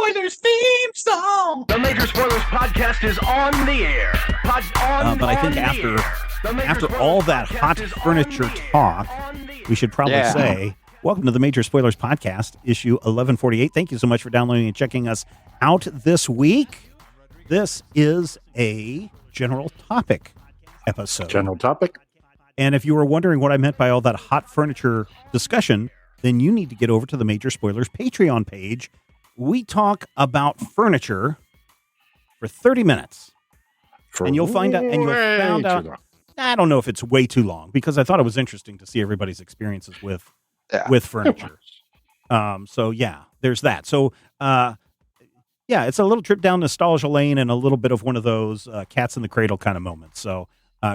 Spoilers theme song. The Major Spoilers podcast is on the air. But I think after all that hot furniture talk, we should probably say, welcome to the Major Spoilers podcast, issue 1148. Thank you so much for downloading and checking us out this week. This is a general topic episode. General topic. And if you were wondering what I meant by all that hot furniture discussion, then you need to get over to the Major Spoilers Patreon page. We talk about furniture for 30 minutes. And you'll find out, I don't know if it's way too long, because I thought it was interesting to see everybody's experiences with furniture. So yeah, there's that. So, it's a little trip down nostalgia lane and a little bit of one of those cats in the cradle kind of moments. So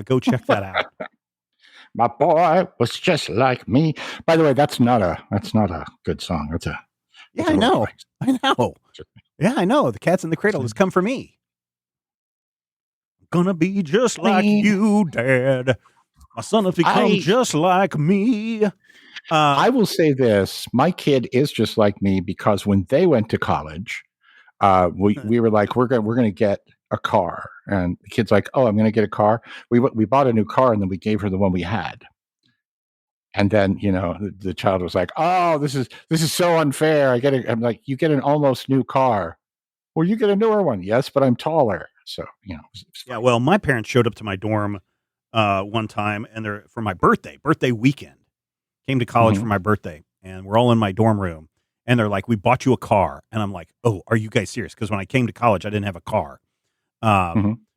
go check that out. My boy was just like me. By the way, that's not a good song. I know. Yeah, I know. The Cats in the Cradle has come for me. Gonna be just like you, Dad. My son has become just like me. I will say this. My kid is just like me because when they went to college, we were like, we're going to get a car. And the kid's like, oh, I'm going to get a car. We bought a new car and then we gave her the one we had. And then, the child was like, oh, this is so unfair. I'm like, you get an almost new car. Well, you get a newer one. Yes, but I'm taller. So, yeah, well, my parents showed up to my dorm one time and for my birthday weekend, came to college for my birthday, and we're all in my dorm room. And they're like, we bought you a car. And I'm like, oh, are you guys serious? Because when I came to college, I didn't have a car.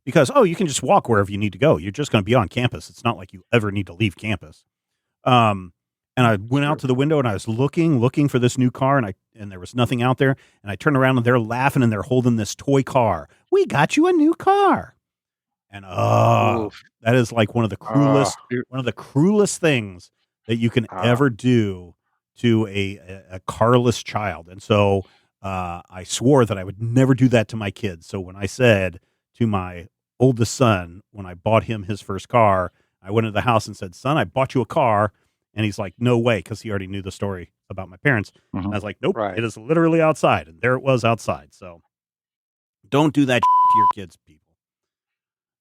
Because, you can just walk wherever you need to go. You're just going to be on campus. It's not like you ever need to leave campus. And I went out to the window and I was looking for this new car, and there was nothing out there. And I turned around and they're laughing and they're holding this toy car. We got you a new car. And that is like one of the cruelest things that you can ever do to a carless child. And so I swore that I would never do that to my kids. So when I said to my oldest son, when I bought him his first car, I went into the house and said, son, I bought you a car. And he's like, no way, because he already knew the story about my parents. I was like, nope, It is literally outside. And there it was outside. So don't do that to your kids, people.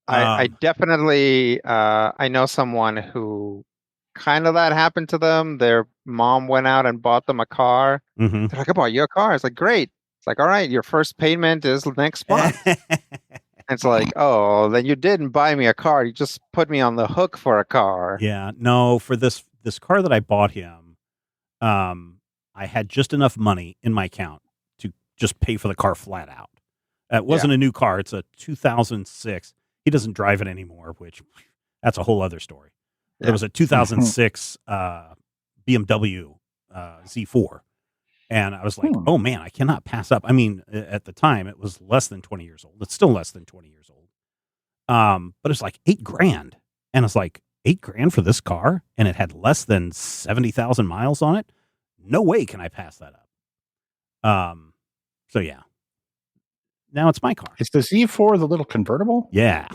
I definitely, I know someone who kind of that happened to them. Their mom went out and bought them a car. They're like, I bought you a car. It's like, great. It's like, all right, your first payment is next month. It's like, oh, then you didn't buy me a car. You just put me on the hook for a car. Yeah, no, for this car that I bought him, I had just enough money in my account to just pay for the car flat out. It wasn't a new car. It's a 2006. He doesn't drive it anymore, which that's a whole other story. Yeah. It was a 2006 BMW Z4. And I was like, oh, man, I cannot pass up. I mean, at the time, it was less than 20 years old. It's still less than 20 years old. But it's like $8,000. And it's like, $8,000 for this car? And it had less than 70,000 miles on it? No way can I pass that up. So, yeah. Now it's my car. Is the Z4 the little convertible? Yeah.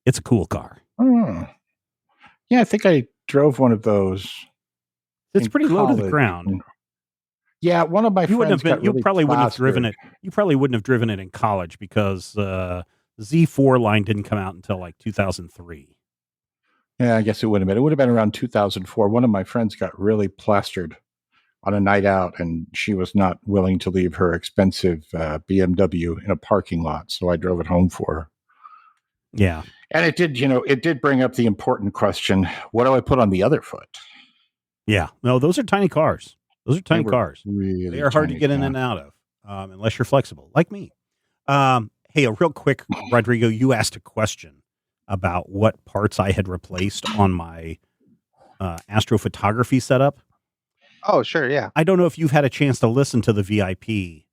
It's a cool car. Yeah, I think I drove one of those. It's pretty low to the ground. Yeah, one of my friends you probably wouldn't have driven it. You probably wouldn't have driven it in college because the Z4 line didn't come out until like 2003. Yeah, I guess it would have been. It would have been around 2004. One of my friends got really plastered on a night out, and she was not willing to leave her expensive BMW in a parking lot, so I drove it home for her. Yeah. And it did bring up the important question, what do I put on the other foot? Yeah. No, those are tiny cars. Those are tiny cars. Really they are hard to get in and out of, unless you're flexible, like me. Hey, a real quick, Rodrigo, you asked a question about what parts I had replaced on my astrophotography setup. Oh, sure, yeah. I don't know if you've had a chance to listen to the VIP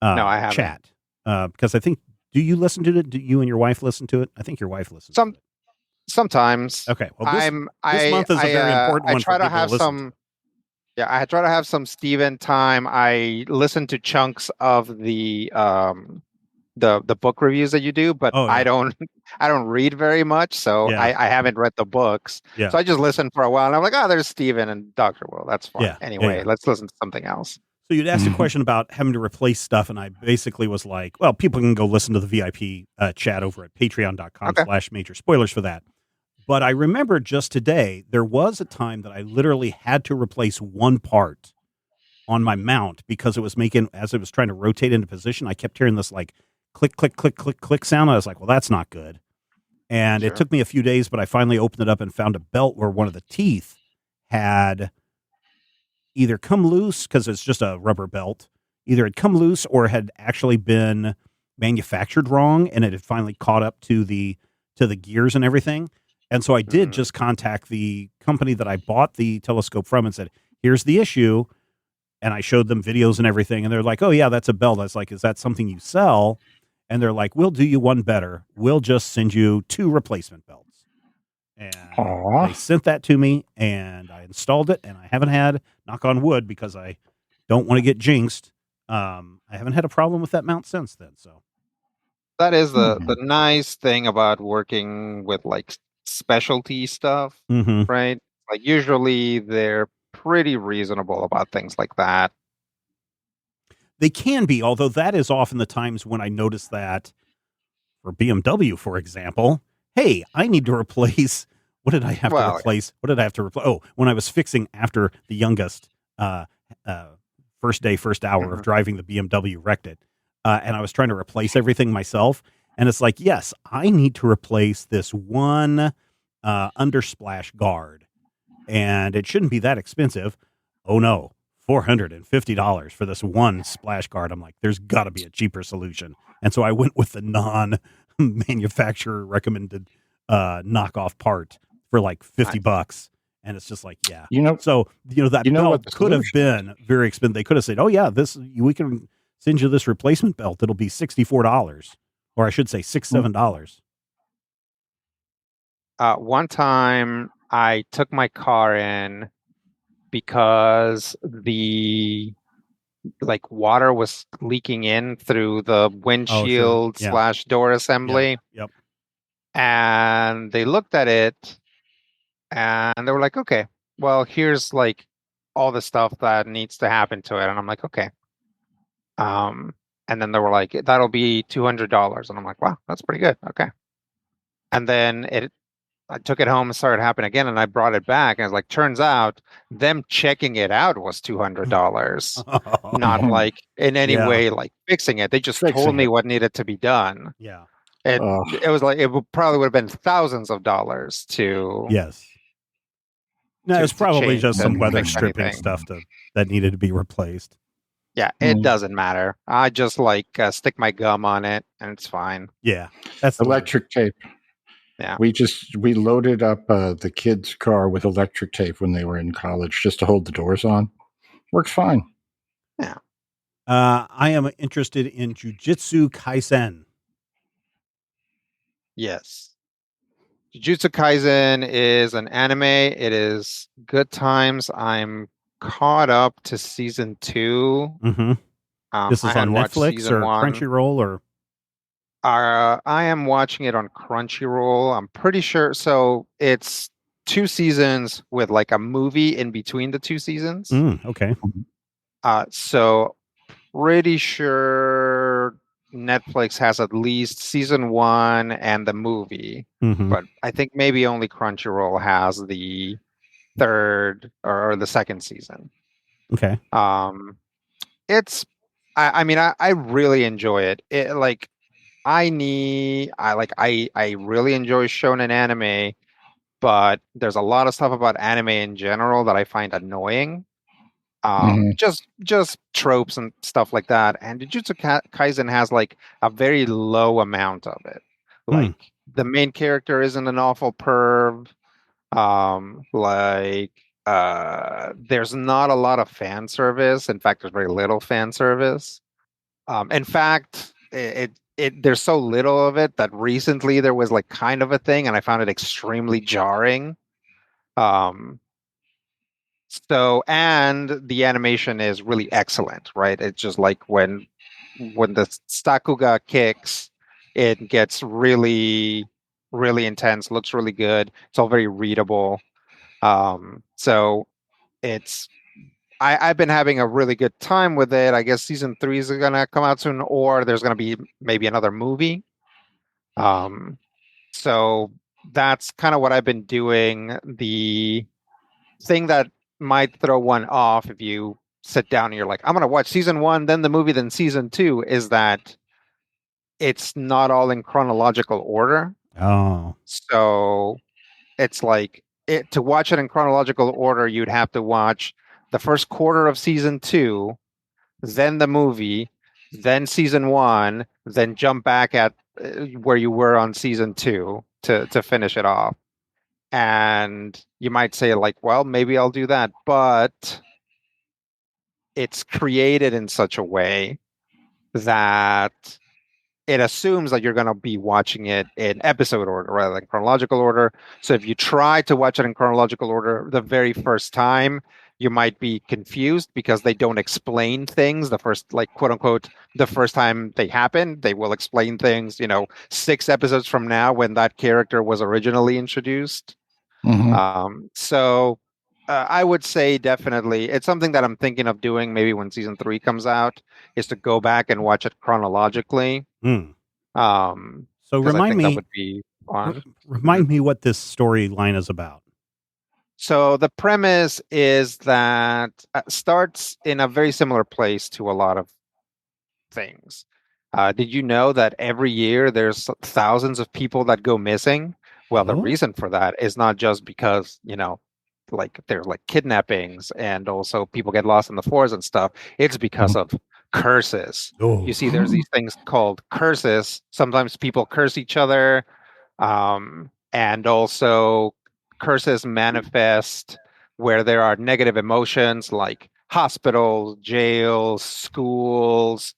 no, I haven't. chat. Because I think, do you listen to it? Do you and your wife listen to it? I think your wife listens to it. Sometimes. Okay. Well, this month is a very important one. I try for to have some. Yeah, I try to have some Steven time. I listen to chunks of the book reviews that you do, but I don't read very much, so I haven't read the books. So I just listen for a while, and I'm like, oh, there's Steven and Dr. Will. That's fine. Anyway, let's listen to something else. So you'd asked a question about having to replace stuff, and I basically was like, well, people can go listen to the VIP chat over at patreon.com/major spoilers for that. But I remember just today, there was a time that I literally had to replace one part on my mount because it was making, as it was trying to rotate into position, I kept hearing this like click, click, click, click, click sound. I was like, well, that's not good. And it took me a few days, but I finally opened it up and found a belt where one of the teeth had either come loose because it's just a rubber belt, either had come loose or had actually been manufactured wrong, and it had finally caught up to the gears and everything. And so I did just contact the company that I bought the telescope from and said, here's the issue. And I showed them videos and everything, and they're like, oh yeah, that's a belt. I was like, is that something you sell? And they're like, we'll do you one better. We'll just send you 2 replacement belts. And they sent that to me, and I installed it, and I haven't had, knock on wood, because I don't want to get jinxed. I haven't had a problem with that mount since then. So that is the nice thing about working with like specialty stuff, right? Like usually they're pretty reasonable about things like that. They can be, although that is often the times when I notice that for BMW, for example, hey, I need to replace. What did I have to replace? What did I have to replace? Oh, when I was fixing after the youngest first hour of driving the BMW wrecked it, and I was trying to replace everything myself. And it's like, yes, I need to replace this one undersplash guard, and it shouldn't be that expensive. Oh no, $450 for this one splash guard. I'm like, there's got to be a cheaper solution. And so I went with the non-manufacturer recommended knockoff part for like $50. And it's just like, yeah. That belt could have been very expensive. They could have said, oh yeah, we can send you this replacement belt. It'll be $64, or I should say $7. One time I took my car in because the water was leaking in through the windshield / door assembly. Yep. And they looked at it and they were like, okay, well, here's like all the stuff that needs to happen to it. And I'm like, okay. And then they were like, that'll be $200. And I'm like, wow, that's pretty good. Okay. And then I took it home and started happening again, and I brought it back, and it's like, turns out them checking it out was $200, not like in any way like fixing it. They just told me what needed to be done. Yeah. It was like, probably would have been thousands of dollars to. Yes. No, it's probably just some weather stripping stuff that needed to be replaced. Yeah, it doesn't matter. I just stick my gum on it, and it's fine. Yeah, that's electric tape. Yeah, we loaded up the kids' car with electric tape when they were in college just to hold the doors on. Works fine. Yeah. I am interested in Jujutsu Kaisen. Yes. Jujutsu Kaisen is an anime. It is good times. I'm caught up to season 2. This is on Netflix or Crunchyroll or? I am watching it on Crunchyroll. I'm pretty sure. So it's 2 seasons with like a movie in between the 2 seasons. Okay. So pretty sure Netflix has at least season 1 and the movie, but I think maybe only Crunchyroll has the 3rd or the 2nd season. Okay. I really enjoy it. I really enjoy shonen anime, but there's a lot of stuff about anime in general that I find annoying. Just tropes and stuff like that. And Jujutsu Kaisen has like a very low amount of it. Like the main character isn't an awful perv. There's not a lot of fan service. In fact, there's very little fan service. In fact, there's so little of it that recently there was like kind of a thing, and I found it extremely jarring. And the animation is really excellent, right? It's just like when the Stakuga kicks, it gets really, really intense, looks really good. It's all very readable. So it's I've been having a really good time with it. I guess season 3 is gonna come out soon, or there's gonna be maybe another movie. Um, so that's kind of what I've been doing. The thing that might throw one off if you sit down and you're like, I'm gonna watch season 1, then the movie, then season 2, is that it's not all in chronological order. Oh. So it's like to watch it in chronological order, you'd have to watch the first quarter of season 2, then the movie, then season 1, then jump back at where you were on season 2 to finish it off. And you might say like, well, maybe I'll do that, but it's created in such a way that it assumes that you're going to be watching it in episode order rather than chronological order. So if you try to watch it in chronological order the very first time, you might be confused because they don't explain things the first, like, quote unquote, the first time they happen. They will explain things, 6 episodes from now when that character was originally introduced. So I would say definitely it's something that I'm thinking of doing maybe when season 3 comes out, is to go back and watch it chronologically. So Because I think that would be fun. Remind me what this storyline is about. So the premise is that starts in a very similar place to a lot of things. Did you know that every year there's thousands of people that go missing? Well, the reason for that is not just because, like there's like kidnappings and also people get lost in the forest and stuff. It's because of curses. You see, there's these things called curses. Sometimes people curse each other. And also curses manifest where there are negative emotions like hospitals, jails, schools,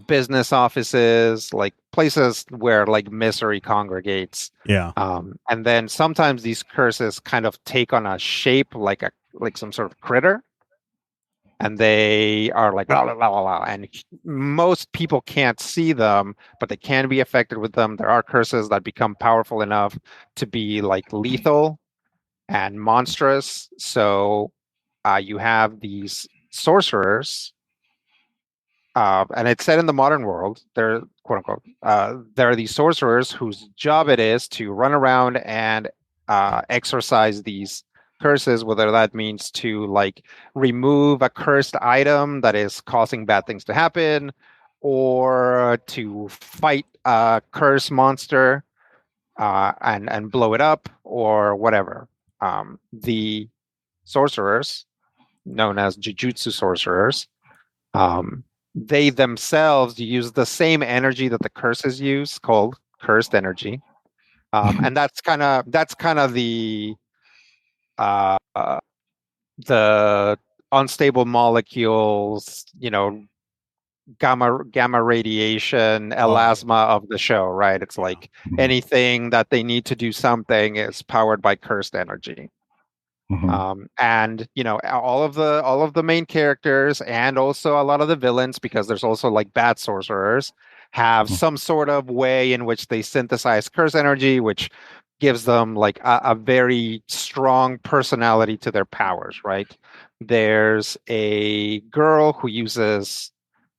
business offices, like places where like misery congregates. Yeah. And then sometimes these curses kind of take on a shape like some sort of critter. And they are like blah, blah, blah, blah, blah. And most people can't see them, but they can be affected with them. There are curses that become powerful enough to be like lethal and monstrous. So you have these sorcerers, and it's set in the modern world. They're quote unquote. There are these sorcerers whose job it is to run around and exorcise these curses, whether that means to like remove a cursed item that is causing bad things to happen, or to fight a cursed monster and blow it up, or whatever. The sorcerers, known as jujutsu sorcerers, they themselves use the same energy that the curses use, called cursed energy, and that's kind of uh, the unstable molecules, gamma radiation, elasma of the show, right? It's like anything that they need to do something is powered by cursed energy. And all of the main characters and also a lot of the villains, because there's also like bad sorcerers, have some sort of way in which they synthesize curse energy, which gives them like a very strong personality to their powers, right? There's a girl who uses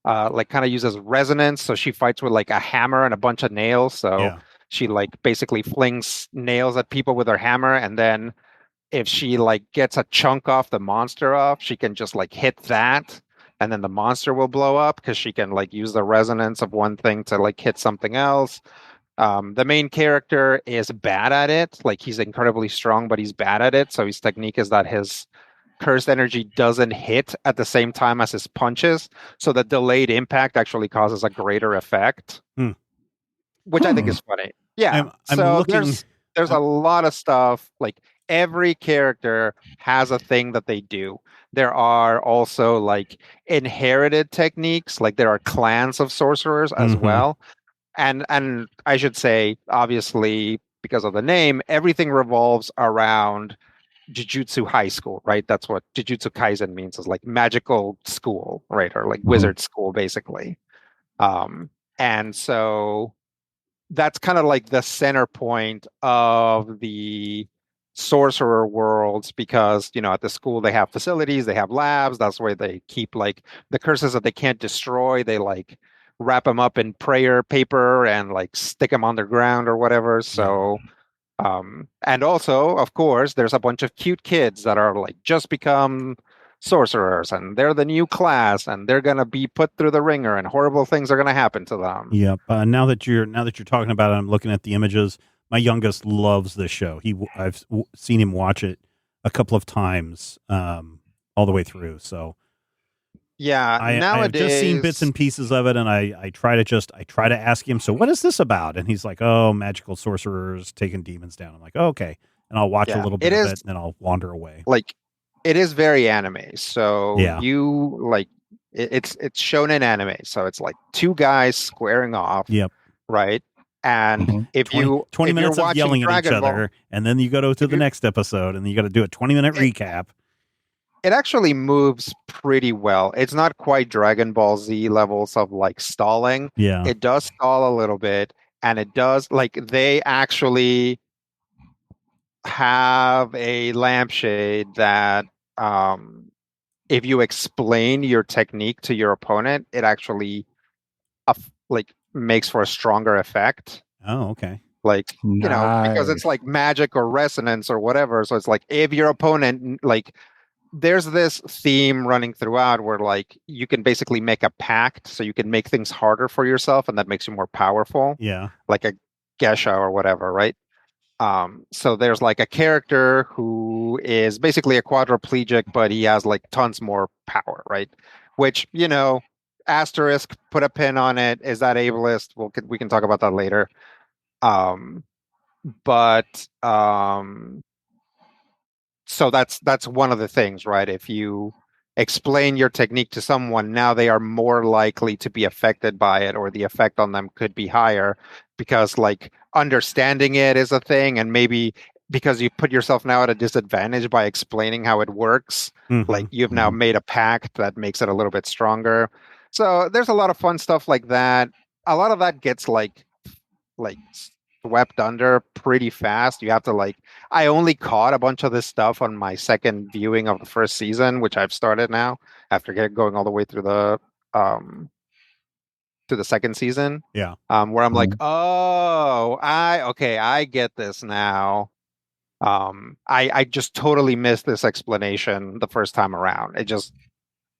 kind of uses resonance, so she fights with like a hammer and a bunch of nails. So she like basically flings nails at people with her hammer, and then if she like gets a chunk off the monster off, she can just like hit that, and then the monster will blow up because she can like use the resonance of one thing to like hit something else. The main character is bad at it. Like he's incredibly strong, but he's bad at it. So his technique is that his cursed energy doesn't hit at the same time as his punches. So the delayed impact actually causes a greater effect, which I think is funny. Yeah. There's a lot of stuff. Like every character has a thing that they do. There are also like inherited techniques. Like there are clans of sorcerers as well. And I should say, obviously, because of the name, everything revolves around Jujutsu High School, right? That's what Jujutsu Kaisen means, is like magical school, right? Or like wizard school, basically. And so that's kind of like the center point of the sorcerer worlds because, at the school they have facilities, they have labs. That's where they keep like the curses that they can't destroy. They like wrap them up in prayer paper and like stick them on the ground or whatever. So, and also, of course, there's a bunch of cute kids that are like just become sorcerers and they're the new class and they're going to be put through the ringer and horrible things are going to happen to them. Yep. Now that you're talking about it, I'm looking at the images. My youngest loves this show. I've seen him watch it a couple of times, all the way through. So yeah, I've just seen bits and pieces of it, and I try to ask him, so what is this about? And he's like, oh, magical sorcerers taking demons down. I'm like, oh, okay. And I'll watch a little bit of it, and then I'll wander away. Like, it is very anime. So you like it's shown in anime. So it's like two guys squaring off. Yep. Right. And if 20 minutes of yelling at each other, and then you go to the next episode, and you got to do a 20-minute recap. It actually moves pretty well. It's not quite Dragon Ball Z levels of like stalling. Yeah. It does stall a little bit, and it does like they actually have a lampshade that if you explain your technique to your opponent, it actually like makes for a stronger effect. Oh, okay. Like, because it's like magic or resonance or whatever. So it's like if your opponent, like, there's this theme running throughout where like you can basically make a pact, so you can make things harder for yourself, and that makes you more powerful. Yeah. Like a geisha or whatever, right? So there's like a character who is basically a quadriplegic, but he has like tons more power, right? Which, asterisk, put a pin on it. Is that ableist? We can talk about that later. So that's one of the things, right? If you explain your technique to someone, now they are more likely to be affected by it, or the effect on them could be higher because like understanding it is a thing, and maybe because you put yourself now at a disadvantage by explaining how it works, like you've now made a pact that makes it a little bit stronger. So there's a lot of fun stuff like that. A lot of that gets like swept under pretty fast. You have to I only caught a bunch of this stuff on my second viewing of the first season, which I've started now after going all the way through the to the second season. Yeah. Where I'm like, oh, I get this now. I just totally missed this explanation the first time around. They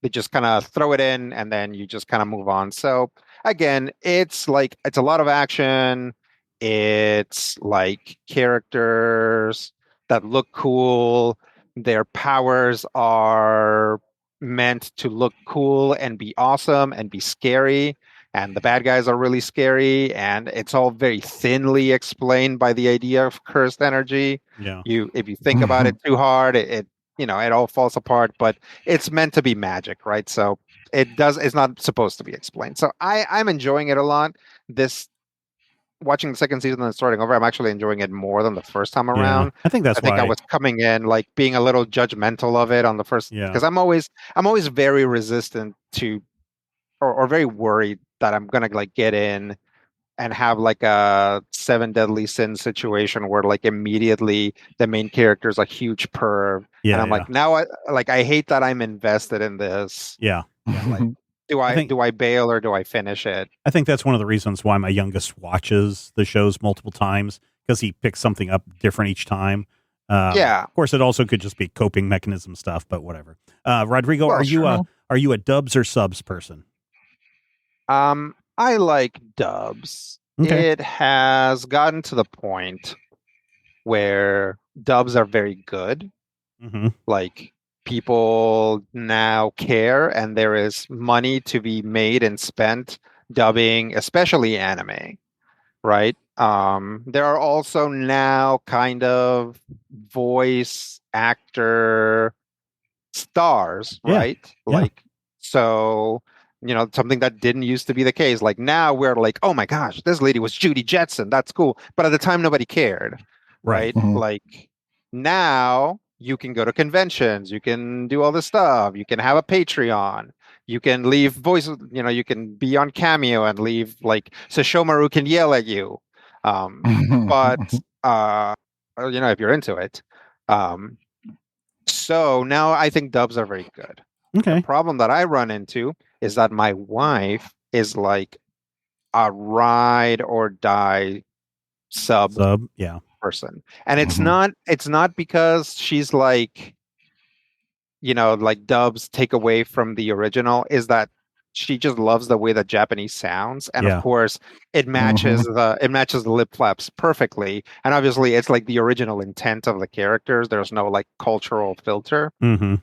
just kind of throw it in and then you just kind of move on. So again, it's a lot of action. It's like characters that look cool. Their powers are meant to look cool and be awesome and be scary. And the bad guys are really scary. And it's all very thinly explained by the idea of cursed energy. Yeah. If you think about it too hard, it all falls apart. But it's meant to be magic, right? So it's not supposed to be explained. So I'm enjoying it a lot. Watching the second season and starting over, I'm actually enjoying it more than the first time around. Yeah, I think I was coming in being a little judgmental of it on the first, because I'm always very resistant to, or very worried that I'm gonna get in and have a Seven Deadly Sins situation where immediately the main character is a huge perv, and I'm now I hate that I'm invested in this. Yeah. Do I bail or do I finish it? I think that's one of the reasons why my youngest watches the shows multiple times, because he picks something up different each time. Of course, it also could just be coping mechanism stuff, but whatever. Rodrigo, are you a dubs or subs person? I like dubs. Okay. It has gotten to the point where dubs are very good. Mm-hmm. People now care, and there is money to be made and spent dubbing, especially anime, right? There are also now kind of voice actor stars, right? So, something that didn't used to be the case. Now we're oh my gosh, this lady was Judy Jetson. That's cool. But at the time, nobody cared, right? Mm-hmm. Now you can go to conventions, you can do all this stuff, you can have a Patreon, you can leave voice, you can be on Cameo and leave so Shomaru can yell at you. But if you're into it. Um, so now I think dubs are very good. Okay. The problem that I run into is that my wife is like a ride or die sub yeah. person. And it's not because she's like, like dubs take away from the original, is that she just loves the way that Japanese sounds. And of Yeah. course it matches the lip flaps perfectly. And obviously it's like the original intent of the characters. There's no like cultural filter. Mm-hmm.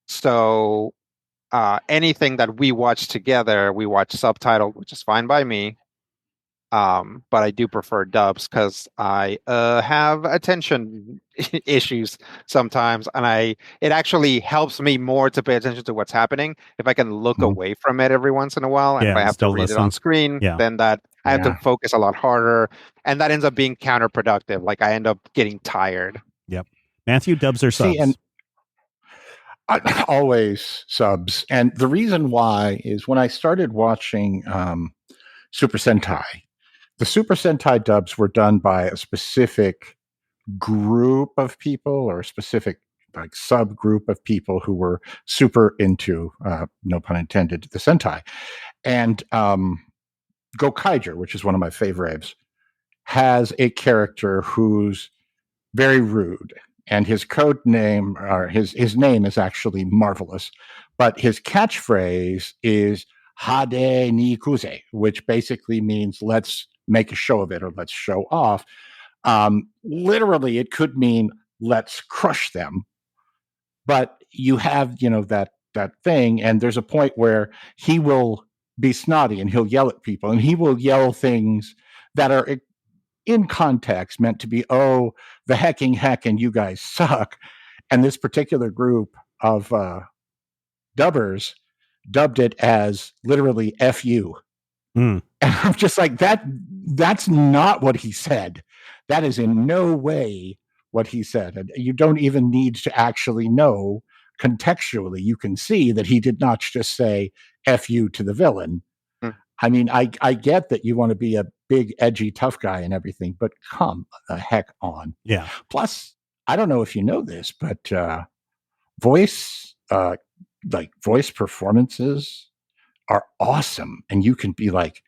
So anything that we watch together, we watch subtitled, which is fine by me. But I do prefer dubs because I have attention issues sometimes, and it actually helps me more to pay attention to what's happening if I can look away from it every once in a while. And if I have to read it on screen, then I have to focus a lot harder, and that ends up being counterproductive. Like I end up getting tired. Yep. Matthew, dubs or subs? And always subs. And the reason why is when I started watching Super Sentai, the Super Sentai dubs were done by a specific group of people or a specific like subgroup of people who were super into, no pun intended, the Sentai. And Gokaiger, which is one of my favorites, has a character who's very rude. And his code name, or his name is actually Marvelous, but his catchphrase is Hade ni Kuze, which basically means let's make a show of it or let's show off. Literally, it could mean let's crush them. But you have, that thing, and there's a point where he will be snotty and he'll yell at people, and he will yell things that are in context meant to be, oh, the hecking heck and you guys suck. And this particular group of dubbers dubbed it as literally F you. And I'm just like, that's not what he said. That is in no way what he said. And you don't even need to actually know contextually. You can see that he did not just say F you to the villain. I mean, I get that you want to be a big, edgy, tough guy and everything, but come the heck on. Yeah. Plus, I don't know if you know this, but voice performances are awesome. And you could be like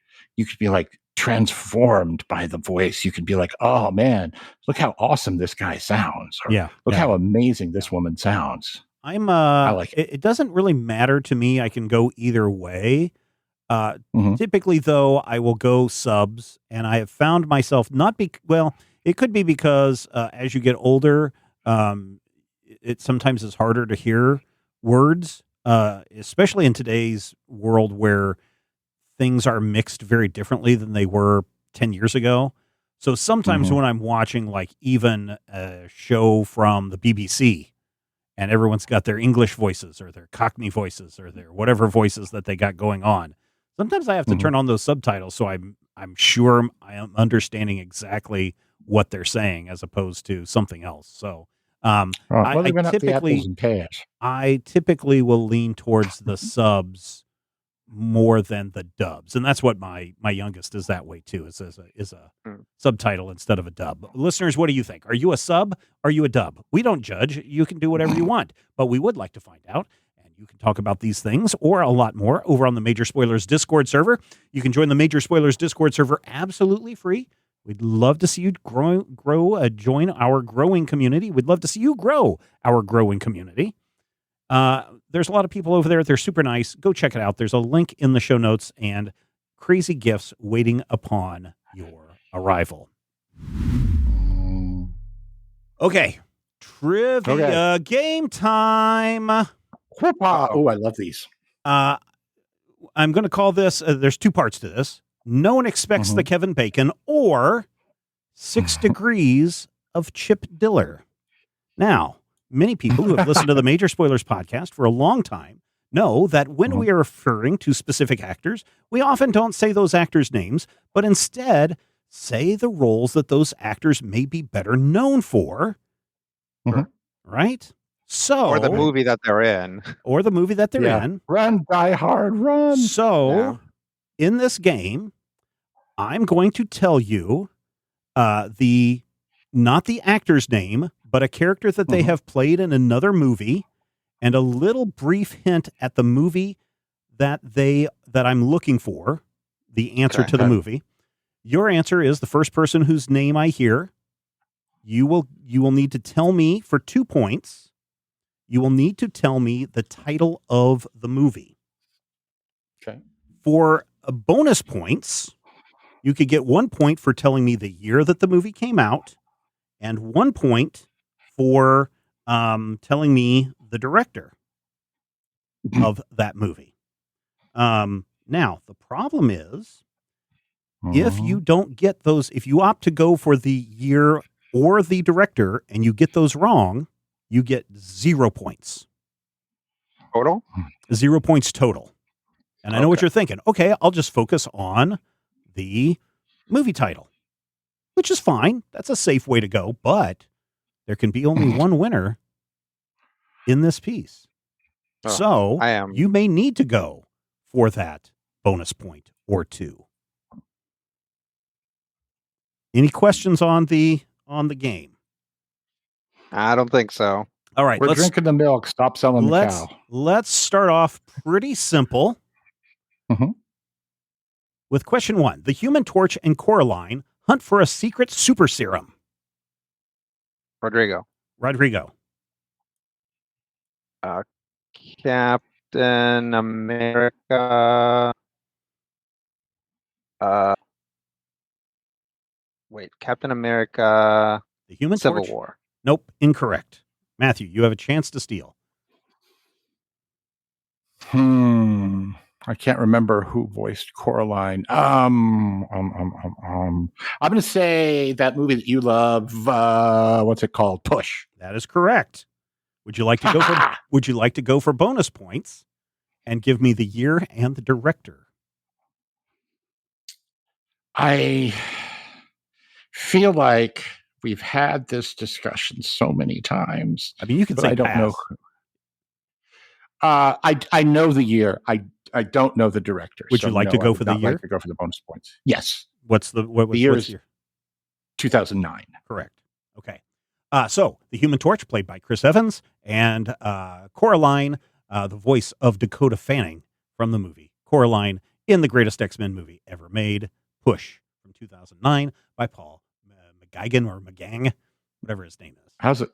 transformed by the voice. You could be like, oh man, look how awesome this guy sounds. Or, look how amazing this woman sounds. I like it. It doesn't really matter to me. I can go either way. Typically, though, I will go subs, and I have found myself it could be because as you get older, it sometimes is harder to hear words, especially in today's world where things are mixed very differently than they were 10 years ago. So sometimes when I'm watching like even a show from the BBC and everyone's got their English voices or their Cockney voices or their whatever voices that they got going on, sometimes I have to turn on those subtitles so I'm sure I am understanding exactly what they're saying as opposed to something else. So I typically will lean towards the subs more than the dubs, and that's what my youngest is that way too. Is a subtitle instead of a dub. Listeners, what do you think? Are you a sub? Are you a dub? We don't judge. You can do whatever you want, but we would like to find out. You can talk about these things or a lot more over on the Major Spoilers Discord server. You can join the Major Spoilers Discord server absolutely free. We'd love to see you join our growing community. We'd love to see you grow our growing community. There's a lot of people over there. They're super nice. Go check it out. There's a link in the show notes and crazy gifts waiting upon your arrival. Okay. Trivia game time. Oh, I love these. I'm going to call this, there's two parts to this. No one expects the Kevin Bacon or 6 degrees of Chip Diller. Now, many people who have listened to the Major Spoilers podcast for a long time know that when we are referring to specific actors, we often don't say those actors' names, but instead say the roles that those actors may be better known for. Right? So, or the movie that they're in. Run, Die Hard, run. So, in this game, I'm going to tell you not the actor's name, but a character that they have played in another movie, and a little brief hint at the movie that I'm looking for, the answer to the movie. Your answer is the first person whose name I hear. You will need to tell me for 2 points. You will need to tell me the title of the movie. Okay. For bonus points, you could get 1 point for telling me the year that the movie came out, and 1 point for telling me the director of that movie. Now, the problem is, if you don't get those, if you opt to go for the year or the director and you get those wrong, you get 0 points. Total? 0 points total. And I know what you're thinking. Okay, I'll just focus on the movie title, which is fine. That's a safe way to go, but there can be only one winner in this piece. So you may need to go for that bonus point or 2. Any questions on the game? I don't think so. All right, we're drinking the milk. Stop selling the cow. Let's start off pretty simple. With question 1, the Human Torch and Coraline hunt for a secret super serum. Rodrigo. Captain America. Captain America. The Human Civil Torch? War. Nope, incorrect. Matthew, you have a chance to steal. I can't remember who voiced Coraline. I'm going to say that movie that you love. What's it called? Push. That is correct. Would you like to go for? Would you like to go for bonus points and give me the year and the director? I feel like we've had this discussion so many times. I mean, you can say I don't know. I know the year. I don't know the director. Would you like to go for the year? Like to go for the bonus points. Yes. What was the year? What's year? 2009. Correct. Okay. So the Human Torch, played by Chris Evans, and Coraline, the voice of Dakota Fanning from the movie Coraline in the greatest X-Men movie ever made, Push, from 2009, by Paul McGuigan or McGang, whatever his name is. How's it?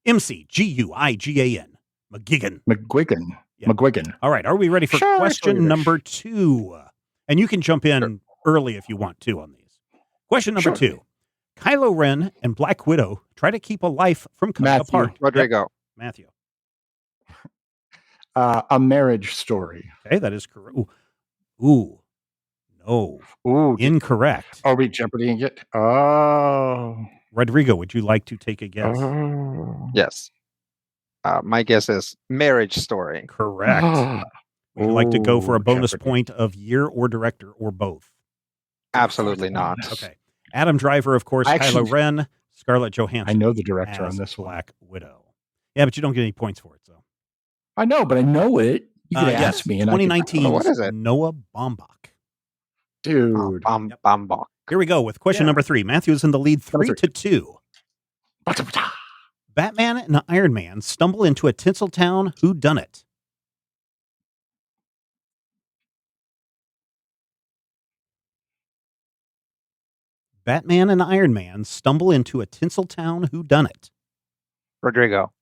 McGuigan. McGuigan. Yeah. McGuigan. All right. Are we ready for question number 2? And you can jump in early if you want to on these. Question number 2. Kylo Ren and Black Widow try to keep a life from coming apart. Rodrigo. Yep. Matthew. A Marriage Story. Okay, that is correct. Ooh. No. Ooh. Incorrect. Are we jeopardying it? Oh. Rodrigo, would you like to take a guess? Yes. My guess is Marriage Story. Correct. Would you like to go for a bonus point of year or director or both? Absolutely not. Okay. Adam Driver, of course, Kylo Ren, Scarlett Johansson. I know the director on this one. Black Widow. Yeah, but you don't get any points for it. So I know, but I know it. You could ask me. 2019. What is it? Noah Baumbach. Dude. Baumbach. Here we go with question number 3. Matthew is in the lead 3-2. Batman and Iron Man stumble into a Tinseltown whodunit. Batman and Iron Man stumble into a Tinseltown whodunit. Rodrigo.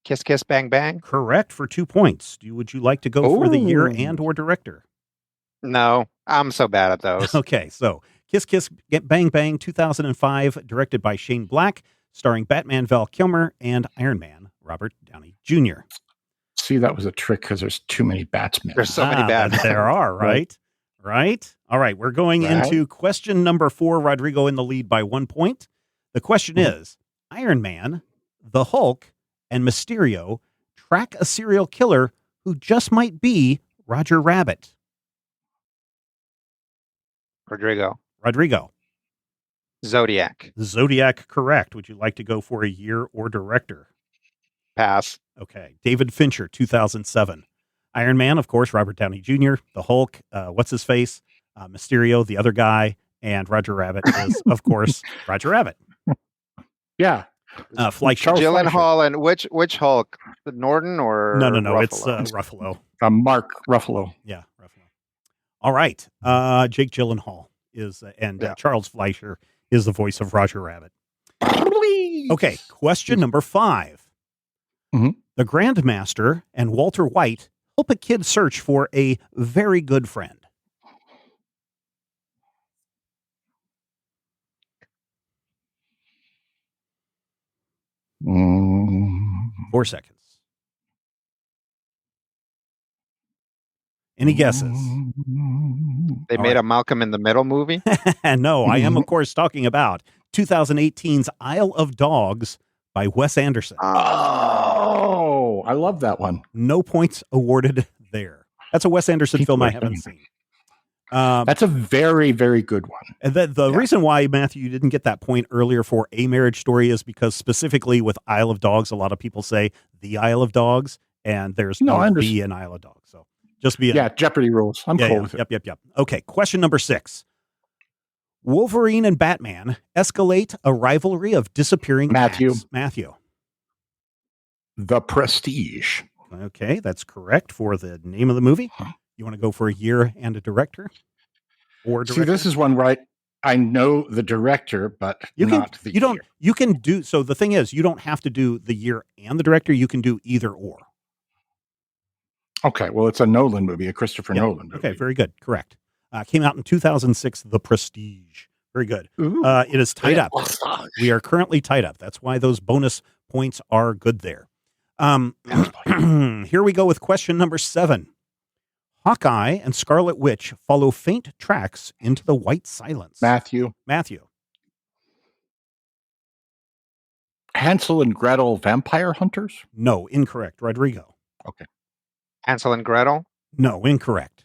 Kiss Kiss Bang Bang. Correct for 2 points. Would you like to go for the year and or director? No, I'm so bad at those. Okay, so Kiss Kiss Bang Bang 2005, directed by Shane Black, starring Batman Val Kilmer and Iron Man Robert Downey Jr. See, that was a trick because there's too many Batsmen. There's so many Batmen. There are, right? Right? All right, we're going into question number 4. Rodrigo in the lead by 1 point. The question is, Iron Man, the Hulk, and Mysterio track a serial killer who just might be Roger Rabbit. Rodrigo. Zodiac, correct. Would you like to go for a year or director? Pass. Okay. David Fincher, 2007. Iron Man, of course, Robert Downey Jr., the Hulk, what's his face? Mysterio, the other guy, and Roger Rabbit is, of course, Roger Rabbit. Yeah. Fleischer. Charles Fleischer. Gyllenhaal and which Hulk? The Norton or No. Ruffalo? It's Ruffalo. Mark Ruffalo. Yeah, Ruffalo. All right. Jake Gyllenhaal is, and Charles Fleischer is the voice of Roger Rabbit. Okay, question number 5. Mm-hmm. The Grandmaster and Walter White help a kid search for a very good friend. 4 seconds. Any guesses? They made a Malcolm in the Middle movie? No, I am, of course, talking about 2018's Isle of Dogs by Wes Anderson. Oh, I love that one. No points awarded there. That's a Wes Anderson film I haven't seen. That's a very, very good one. And the reason why, Matthew, you didn't get that point earlier for A Marriage Story is because specifically with Isle of Dogs, a lot of people say the Isle of Dogs, and there's no B in Isle of Dogs. So just be Jeopardy rules. I'm cool with it. Yep. Okay, question number 6. Wolverine and Batman escalate a rivalry of disappearing cats. Matthew. The Prestige. Okay, that's correct for the name of the movie. You want to go for a year and a director? See, this is one where I know the director, but not the year. You can do, so the thing is, you don't have to do the year and the director. You can do either or. Okay, well, it's a Nolan movie, a Christopher Nolan movie. Okay, very good. Correct. Came out in 2006, The Prestige. Very good. It is tied up. We are currently tied up. That's why those bonus points are good there. Here we go with question number 7. Hawkeye and Scarlet Witch follow faint tracks into the white silence. Matthew. Hansel and Gretel Vampire Hunters? No, incorrect. Rodrigo. Okay. Hansel and Gretel? No, incorrect.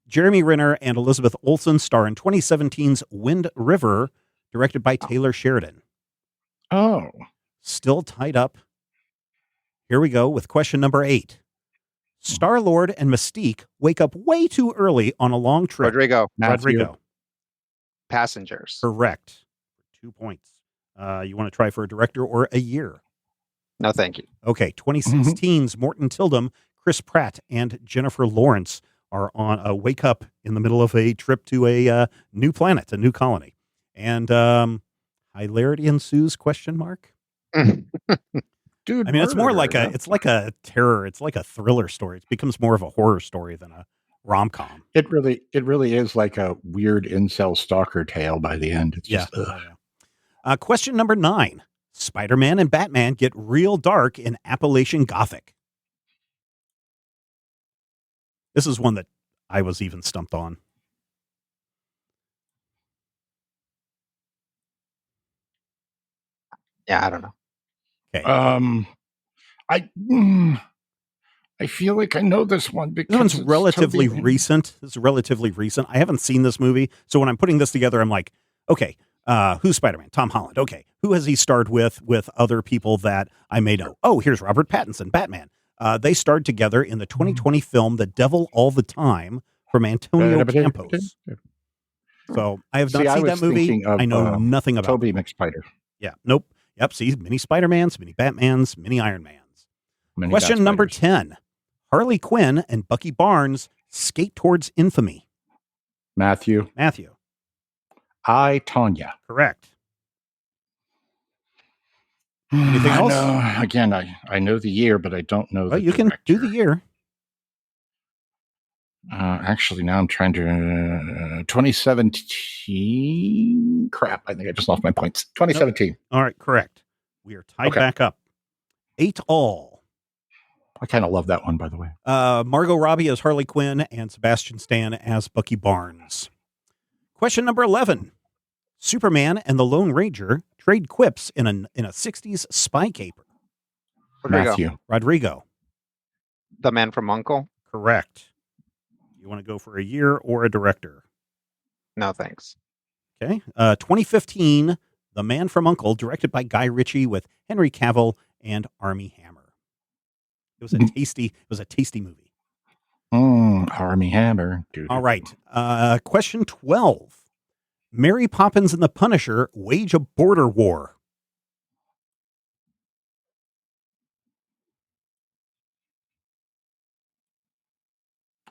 Jeremy Renner and Elizabeth Olsen star in 2017's Wind River, directed by Taylor Sheridan. Oh. Still tied up. Here we go with question number 8. Star-Lord and Mystique wake up way too early on a long trip. Rodrigo. Passengers. Correct. 2 points. You want to try for a director or a year? No, thank you. Okay, 2016's Morton Tildum, Chris Pratt, and Jennifer Lawrence are on a wake up in the middle of a trip to a new planet, a new colony. And hilarity ensues, question mark? Dude, I mean, it's more like it's like a terror, it's like a thriller story. It becomes more of a horror story than a rom-com. It really is like a weird incel stalker tale by the end. It's just, question number 9. Spider-Man and Batman get real dark in Appalachian Gothic. This is one that I was even stumped on. Yeah, I don't know. Okay. I feel like I know this one because this one's relatively recent. I haven't seen this movie, so when I'm putting this together, I'm like, okay, who's Spider-Man? Tom Holland. Okay, who has he starred with other people that I may know? Oh, here's Robert Pattinson, Batman. They starred together in the 2020 film The Devil All the Time from Antonio Campos. So I have not seen that movie. I know nothing about Tobey McSpider. Yeah, nope. Yep, see, many Spider-Mans, many Batmans, many Iron Mans. Question number 10. Harley Quinn and Bucky Barnes skate towards infamy. Matthew. I, Tonya. Correct. Anything else? Again, I know the year, but I don't know the you director. Can do the year. Actually, now I'm trying to 2017. Crap, I think I just lost my points. 2017. Nope. All right, correct. We are tied back up. 8-all. I kind of love that one, by the way. Margot Robbie as Harley Quinn and Sebastian Stan as Bucky Barnes. Question number 11. Superman and the Lone Ranger trade quips in a 60s spy caper. Rodrigo. The Man from U.N.C.L.E. Correct. You want to go for a year or a director? No, thanks. Okay. 2015, The Man from U.N.C.L.E., directed by Guy Ritchie with Henry Cavill and Armie Hammer. It was a tasty movie. Armie Hammer. All right. Question 12. Mary Poppins and the Punisher wage a border war.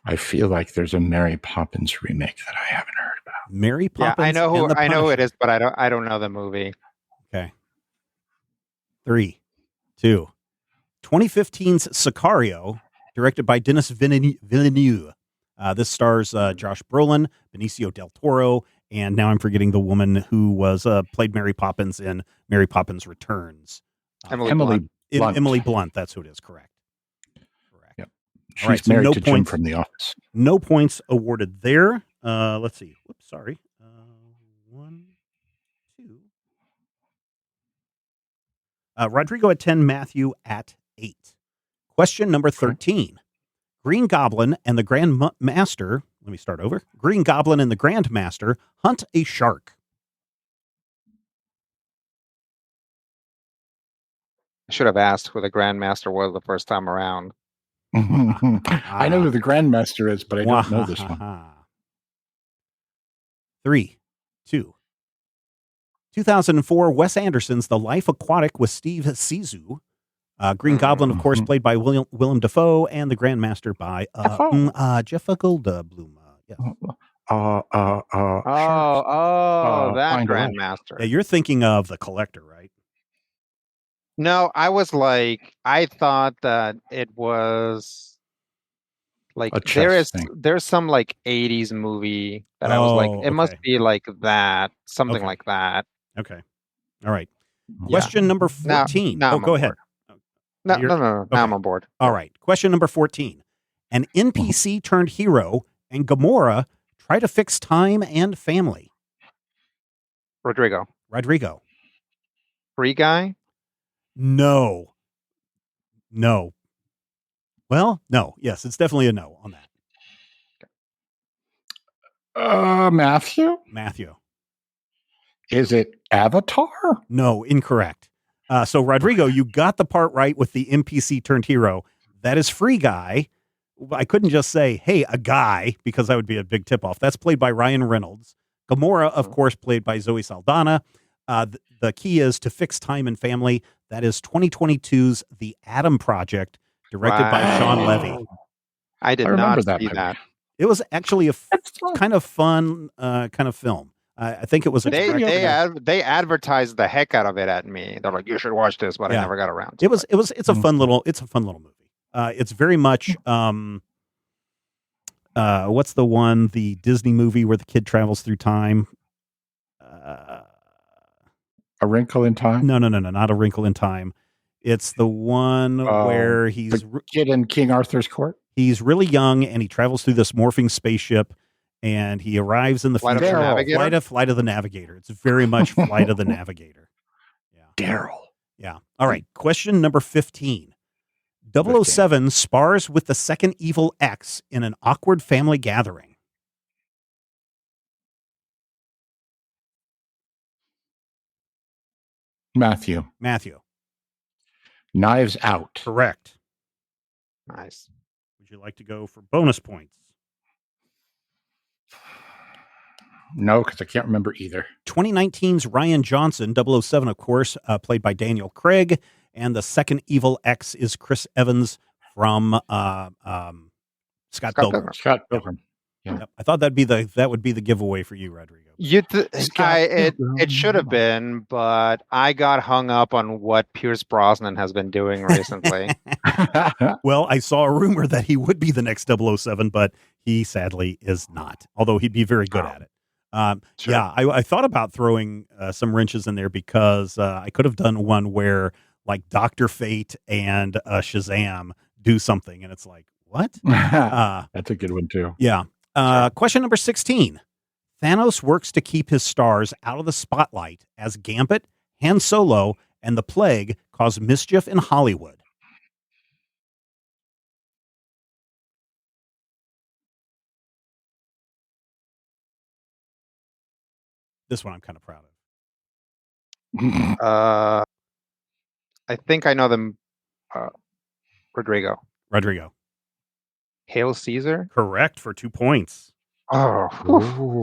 I feel like there's a Mary Poppins remake that I haven't heard about. Mary Yeah, Poppins. I know who it is, but I don't know the movie. Okay. 3, 2. 2015's Sicario, directed by Denis Villeneuve. This stars Josh Brolin, Benicio del Toro, and now I'm forgetting the woman who was played Mary Poppins in Mary Poppins Returns. Emily Blunt. Emily Blunt, that's who it is, correct. Yep. All right, She's married to Jim from The Office. No points awarded there. Let's see. Whoops, sorry. 1, 2. Rodrigo at 10, Matthew at 8. Question number 13. Green Goblin and the Grand Master, let me start over. Green Goblin and the Grand Master hunt a shark. I should have asked who the Grandmaster was the first time around. I know who the Grandmaster is, but I don't know this one. 3, 2. 2004, Wes Anderson's The Life Aquatic with Steve Zissou. Green Goblin, of course, played by Willem Dafoe, and the Grandmaster by Jeff Goldblum. Yes. That Grandmaster. Yeah, you're thinking of The Collector, right? No, I was like, I thought that it was like there's some like 80s movie that I was like, it must be like that, something like that. Okay. All right. Question number 14. Now go ahead. No. Now I'm on board. All right. Question number 14. An NPC turned hero and Gamora try to fix time and family. Rodrigo. Free Guy? No. Well, no. Yes, it's definitely a no on that. Matthew. Is it Avatar? No, incorrect. So, Rodrigo, you got the part right with the NPC turned hero. That is Free Guy. I couldn't just say, hey, a guy, because that would be a big tip-off. That's played by Ryan Reynolds. Gamora, of course, played by Zoe Saldana. The key is to fix time and family. That is 2022's The Atom Project, directed by Sean Levy. I did not see that. It was actually a kind of fun kind of film. I think it was. They advertised the heck out of it at me. They're like, "You should watch this," but I never got around to it. It's a fun little movie. It's very much. What's the one? The Disney movie where the kid travels through time. A Wrinkle in Time? No, not A Wrinkle in Time. It's the one where he's the kid in King Arthur's court. He's really young and he travels through this morphing spaceship. And he arrives in the Flight of the Navigator. It's very much Flight of the Navigator. Yeah. Daryl. Yeah. All right. Question number 15. 007 spars with the second evil X in an awkward family gathering. Matthew. Knives Out. Correct. Nice. Would you like to go for bonus points? No, because I can't remember either. 2019's Ryan Johnson, 007, of course, played by Daniel Craig. And the second evil X is Chris Evans from Scott Pilgrim. Scott Pilgrim. Yeah. Yep. I thought that would be the giveaway for you, Rodrigo. It should have been, but I got hung up on what Pierce Brosnan has been doing recently. Well, I saw a rumor that he would be the next 007, but he sadly is not, although he'd be very good at it. Sure. Yeah, I thought about throwing some wrenches in there because I could have done one where like Dr. Fate and Shazam do something, and it's like, what? That's a good one too. Yeah. Question number 16. Thanos works to keep his stars out of the spotlight as Gambit, Han Solo, and the Plague cause mischief in Hollywood. This one I'm kind of proud of. I think I know them. Rodrigo. Hail Caesar? Correct for 2 points. Oh.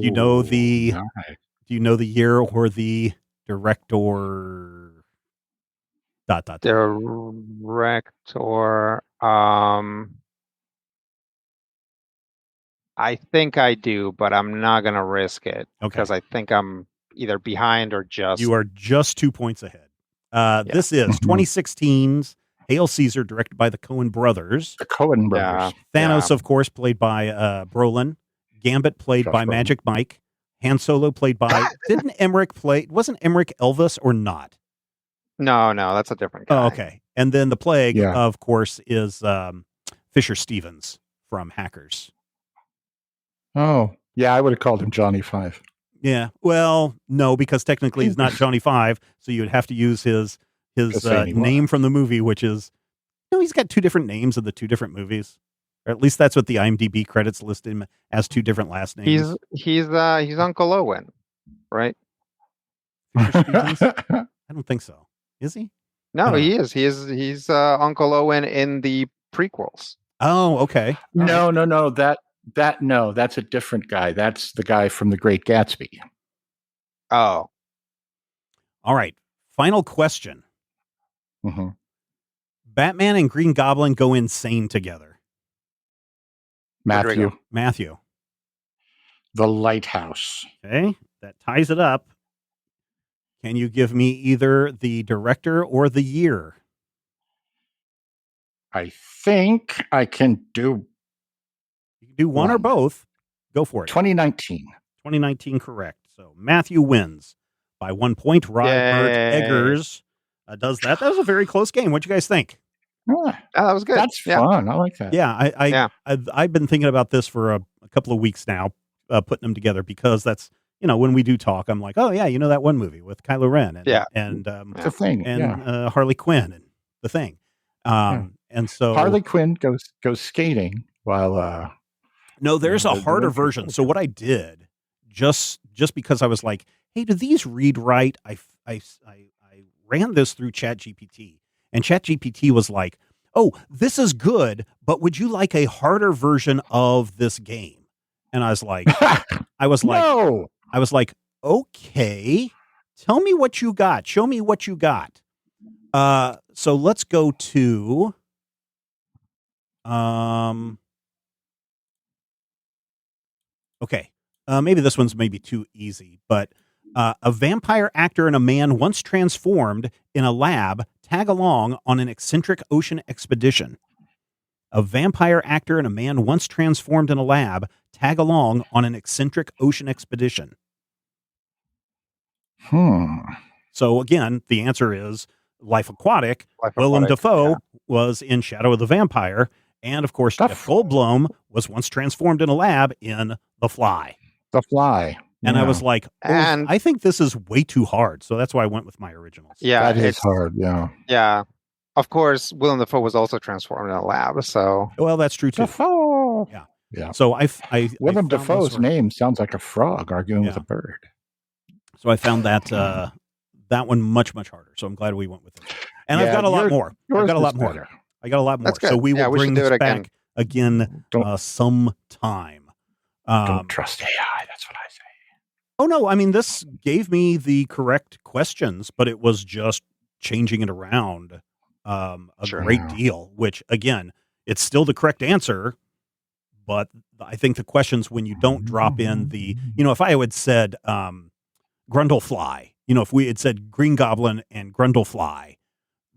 Do you know the year or the director? ... Director. I think I do, but I'm not going to risk it Okay. because I think I'm either behind or just. You are just 2 points ahead. This is 2016's Hail Caesar, directed by the Coen brothers. The Coen brothers. Thanos, of course, played by Brolin. Gambit, played by Magic Mike. Han Solo, played by... Wasn't Emmerich Elvis or not? No, that's a different guy. Oh, okay. And then the Plague, of course, is Fisher Stevens from Hackers. Oh, yeah, I would have called him Johnny Five. Yeah, well, no, because technically he's not Johnny Five, so you would have to use his name from the movie, which is, he's got 2 different names in the 2 different movies, or at least that's what the IMDb credits list him as, 2 different last names. He's Uncle Owen, right? I don't think so. Is he? No, he is. He's Uncle Owen in the prequels. Oh, okay. No. No, that's a different guy. That's the guy from The Great Gatsby. Oh. All right. Final question. Mm-hmm. Batman and Green Goblin go insane together. Matthew. The Lighthouse. Okay. That ties it up. Can you give me either the director or the year? I think I can do... You can do one or both. Go for it. 2019. 2019, correct. So Matthew wins by 1 point. Robert Eggers does that. That was a very close game. What'd you guys think? That was good. That's fun. I like that. Yeah, I've been thinking about this for a couple of weeks now, putting them together, because that's, when we do talk, I'm like, oh yeah, that one movie with Kylo Ren and The Thing and Harley Quinn and The Thing. And so Harley Quinn goes skating while no, there's a harder version. So what I did, just because I was like, hey, do these read right? I ran this through ChatGPT, and ChatGPT was like, oh, this is good, but would you like a harder version of this game? And I was like, no. I was like, okay, tell me what you got. Show me what you got. So let's go to, okay. Maybe this one's maybe too easy, but a vampire actor and a man once transformed in a lab tag along on an eccentric ocean expedition. A vampire actor and a man once transformed in a lab tag along on an eccentric ocean expedition. So again, the answer is Life Aquatic. Willem Dafoe was in Shadow of the Vampire. And of course, Jeff Goldblum was once transformed in a lab in The Fly. The Fly. And I was like, I think this is way too hard. So that's why I went with my originals. Yeah, that is hard. Yeah. Yeah. Of course, Willem Dafoe was also transformed in a lab. So, well, that's true too. Dafoe. Yeah. Yeah. So Willem Dafoe's name sounds like a frog arguing with a bird. So I found that that one much harder. So I'm glad we went with it. And I've got a lot more. I got a lot more. So we will bring this back again sometime. Don't trust AI. That's what I say. Oh no! I mean, this gave me the correct questions, but it was just changing it around a great deal. Which again, it's still the correct answer, but I think the questions, when you don't drop in the, if I had said Grundlefly, if we had said Green Goblin and Grundlefly,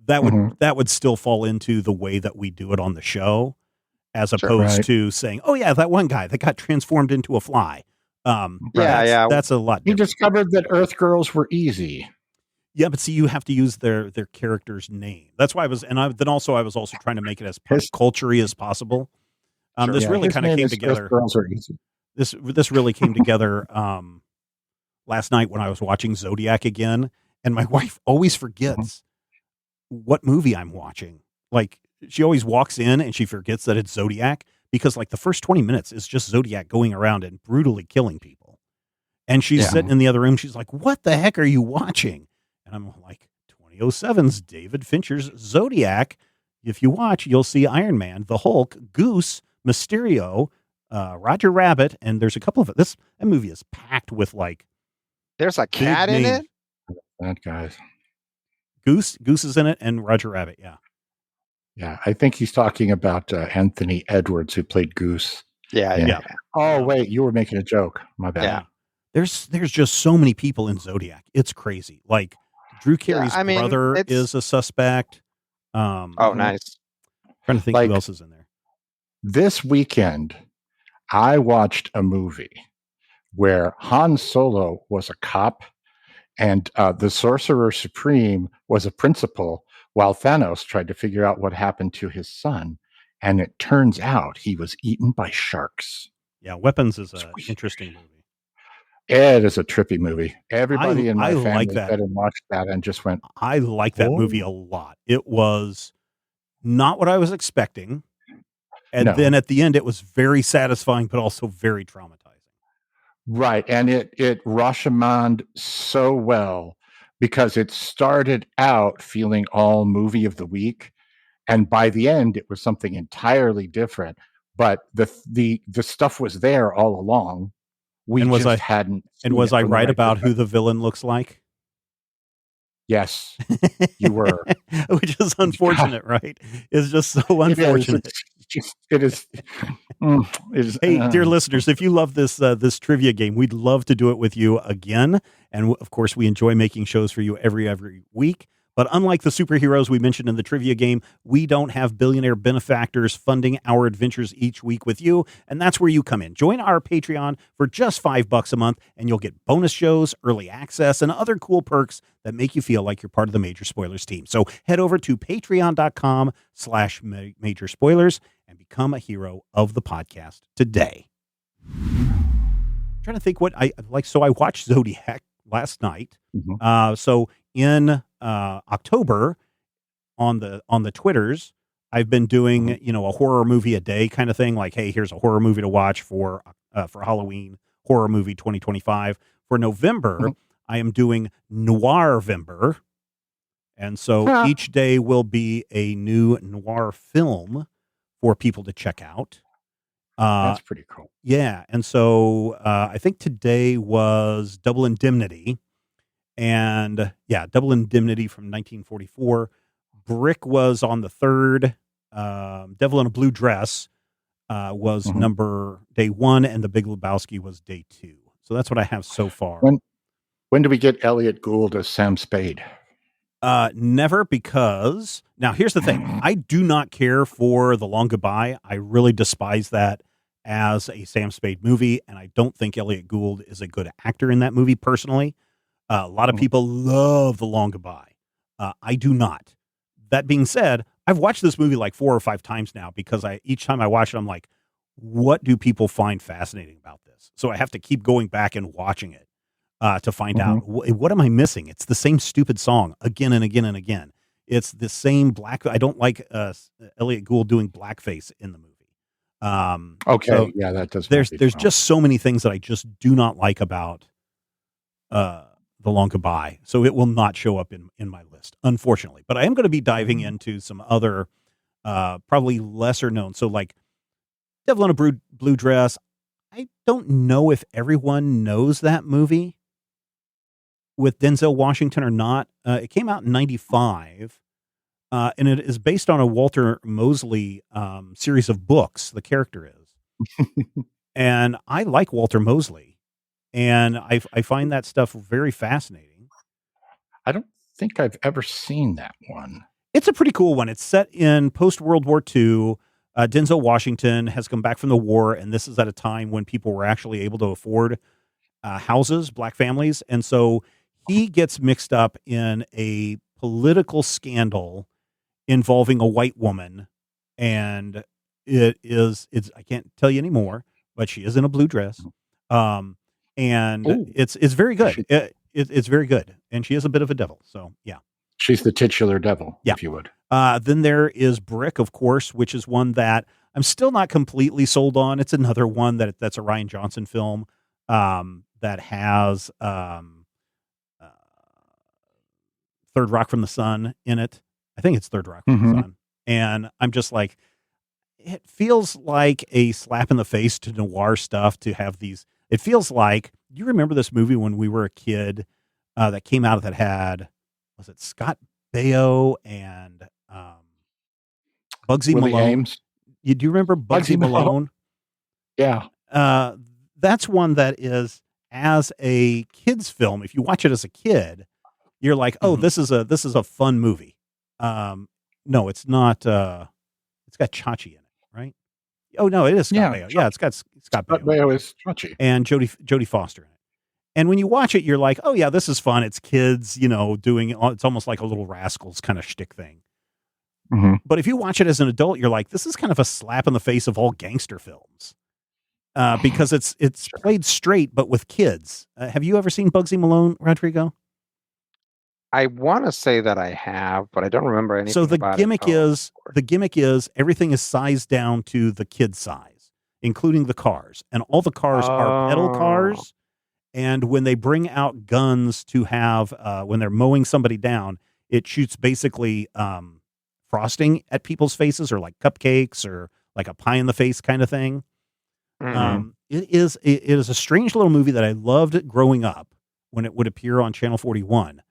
that would still fall into the way that we do it on the show, as opposed to saying, oh yeah, that one guy that got transformed into a fly. That's a lot different. You discovered that Earth girls were easy. Yeah, but see, you have to use their character's name. That's why I was also trying to make it as pop culture-y as possible. This really kind of came together. Earth girls are easy. This really came together last night when I was watching Zodiac again, and my wife always forgets what movie I'm watching. Like, she always walks in and she forgets that it's Zodiac, because like the first 20 minutes is just Zodiac going around and brutally killing people. And she's sitting in the other room. She's like, what the heck are you watching? And I'm like, 2007's David Fincher's Zodiac. If you watch, you'll see Iron Man, the Hulk, Goose, Mysterio, Roger Rabbit. And there's a couple of it. That movie is packed with like, there's a cat in it. That guy's Goose is in it, and Roger Rabbit. Yeah. Yeah, I think he's talking about Anthony Edwards, who played Goose. Yeah. Oh, wait, you were making a joke. My bad. Yeah. There's just so many people in Zodiac. It's crazy. Like Drew Carey's I mean, brother is a suspect. Oh, nice. Trying to think Like, who else is in there. This weekend, I watched a movie where Han Solo was a cop and the Sorcerer Supreme was a principal while Thanos tried to figure out what happened to his son. And it turns out he was eaten by sharks. Yeah, Weapons is an interesting movie. It is a trippy movie. Everybody in my like family that. said and watched that and just went, I like that movie a lot. It was not what I was expecting. And then at the end, it was very satisfying, but also very traumatizing. Right. And it Rashomon so well because it started out feeling all movie of the week. And by the end, it was something entirely different. But the stuff was there all along. Hadn't. And was I right about who the villain looks like? Yes, you were. Which is unfortunate, right? It's just so unfortunate. It is. Hey, dear listeners, if you love this this trivia game, we'd love to do it with you again. And of course, we enjoy making shows for you every week. But unlike the superheroes we mentioned in the trivia game, we don't have billionaire benefactors funding our adventures each week with you. And that's where you come in. Join our Patreon for just $5 a month, and you'll get bonus shows, early access, and other cool perks that make you feel like you're part of the Major Spoilers team. So head over to patreon.com/Major Spoilers and become a hero of the podcast today. I'm trying to think what I like. So I watched Zodiac last night. Mm-hmm. So in October on the Twitters, I've been doing, a horror movie a day kind of thing. Like, hey, here's a horror movie to watch for Halloween, horror movie 2025. For November, I am doing Noirvember. And so each day will be a new noir film for people to check out. That's pretty cool. Yeah. And so I think today was Double Indemnity. And Double Indemnity from 1944. Brick was on the 3rd. Devil in a Blue Dress was day 1, and The Big Lebowski was day 2. So that's what I have so far. When do we get Elliot Gould as Sam Spade? Never, because now here's the thing. I do not care for The Long Goodbye. I really despise that as a Sam Spade movie, and I don't think Elliot Gould is a good actor in that movie personally. A lot of people love The Long Goodbye. I do not. That being said, I've watched this movie like 4 or 5 times now because each time I watch it, I'm like, what do people find fascinating about this? So I have to keep going back and watching it to find out what am I missing? It's the same stupid song again and again and again. It's the same I don't like Elliot Gould doing blackface in the movie. So that does. There's just so many things that I just do not like about The Long Goodbye, so it will not show up in my list, unfortunately. But I am going to be diving into some other, probably lesser known. So like Devil in a Blue Dress, I don't know if everyone knows that movie with Denzel Washington or not. It came out in 95, and it is based on a Walter Mosley series of books, the character is. And I like Walter Mosley. And I find that stuff very fascinating. I don't think I've ever seen that one. It's a pretty cool one. It's set in post-World War II. Denzel Washington has come back from the war, and this is at a time when people were actually able to afford houses, black families. And so he gets mixed up in a political scandal involving a white woman. And it's I can't tell you anymore, but she is in a blue dress. And it's very good. It's very good. And she is a bit of a devil. So, yeah. She's the titular devil, if you would. Then there is Brick, of course, which is one that I'm still not completely sold on. It's another one that's a Rian Johnson film that has Third Rock from the Sun in it. I think it's Third Rock from the Sun. And I'm just like, it feels like a slap in the face to noir stuff to have these. It feels like, you remember this movie when we were a kid that came out that had, was it Scott Baio and Bugsy Willie Malone? Ames. Do you remember Bugsy Malone? Yeah. That's one that is, as a kid's film, if you watch it as a kid, you're like, oh, this is a fun movie. No, it's not. It's got Chachi in it, right? Oh no, it is Scott Baio. Yeah, it's got Scott Baio. Baio is Chachi and Jodie Foster in it. And when you watch it, you're like, oh yeah, this is fun. It's kids, doing. It's almost like a Little Rascals kind of shtick thing. Mm-hmm. But if you watch it as an adult, you're like, this is kind of a slap in the face of all gangster films. Because it's played straight, but with kids. Have you ever seen Bugsy Malone, Rodrigo? I want to say that I have, but I don't remember anything. So the about gimmick it. the gimmick is everything is sized down to the kid size, including the cars, and all the cars are pedal cars. And when they bring out guns to have, when they're mowing somebody down, it shoots basically frosting at people's faces, or like cupcakes, or like a pie in the face kind of thing. Mm-hmm. It is a strange little movie that I loved growing up when it would appear on Channel 41.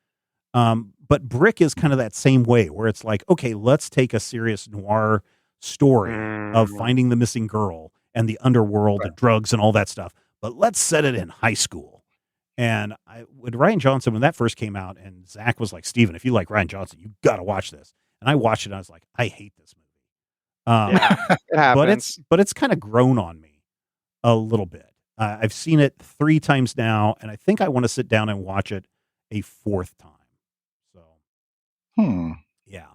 But Brick is kind of that same way, where it's like, okay, let's take a serious noir story of finding the missing girl and the underworld and drugs and all that stuff, but let's set it in high school. And with Rian Johnson, when that first came out, and Zach was like, Steven, if you like Rian Johnson, you got to watch this. And I watched it and I was like, I hate this movie. It happens. But it's kind of grown on me a little bit. I've seen it 3 times now, and I think I want to sit down and watch it a 4th time. So, yeah.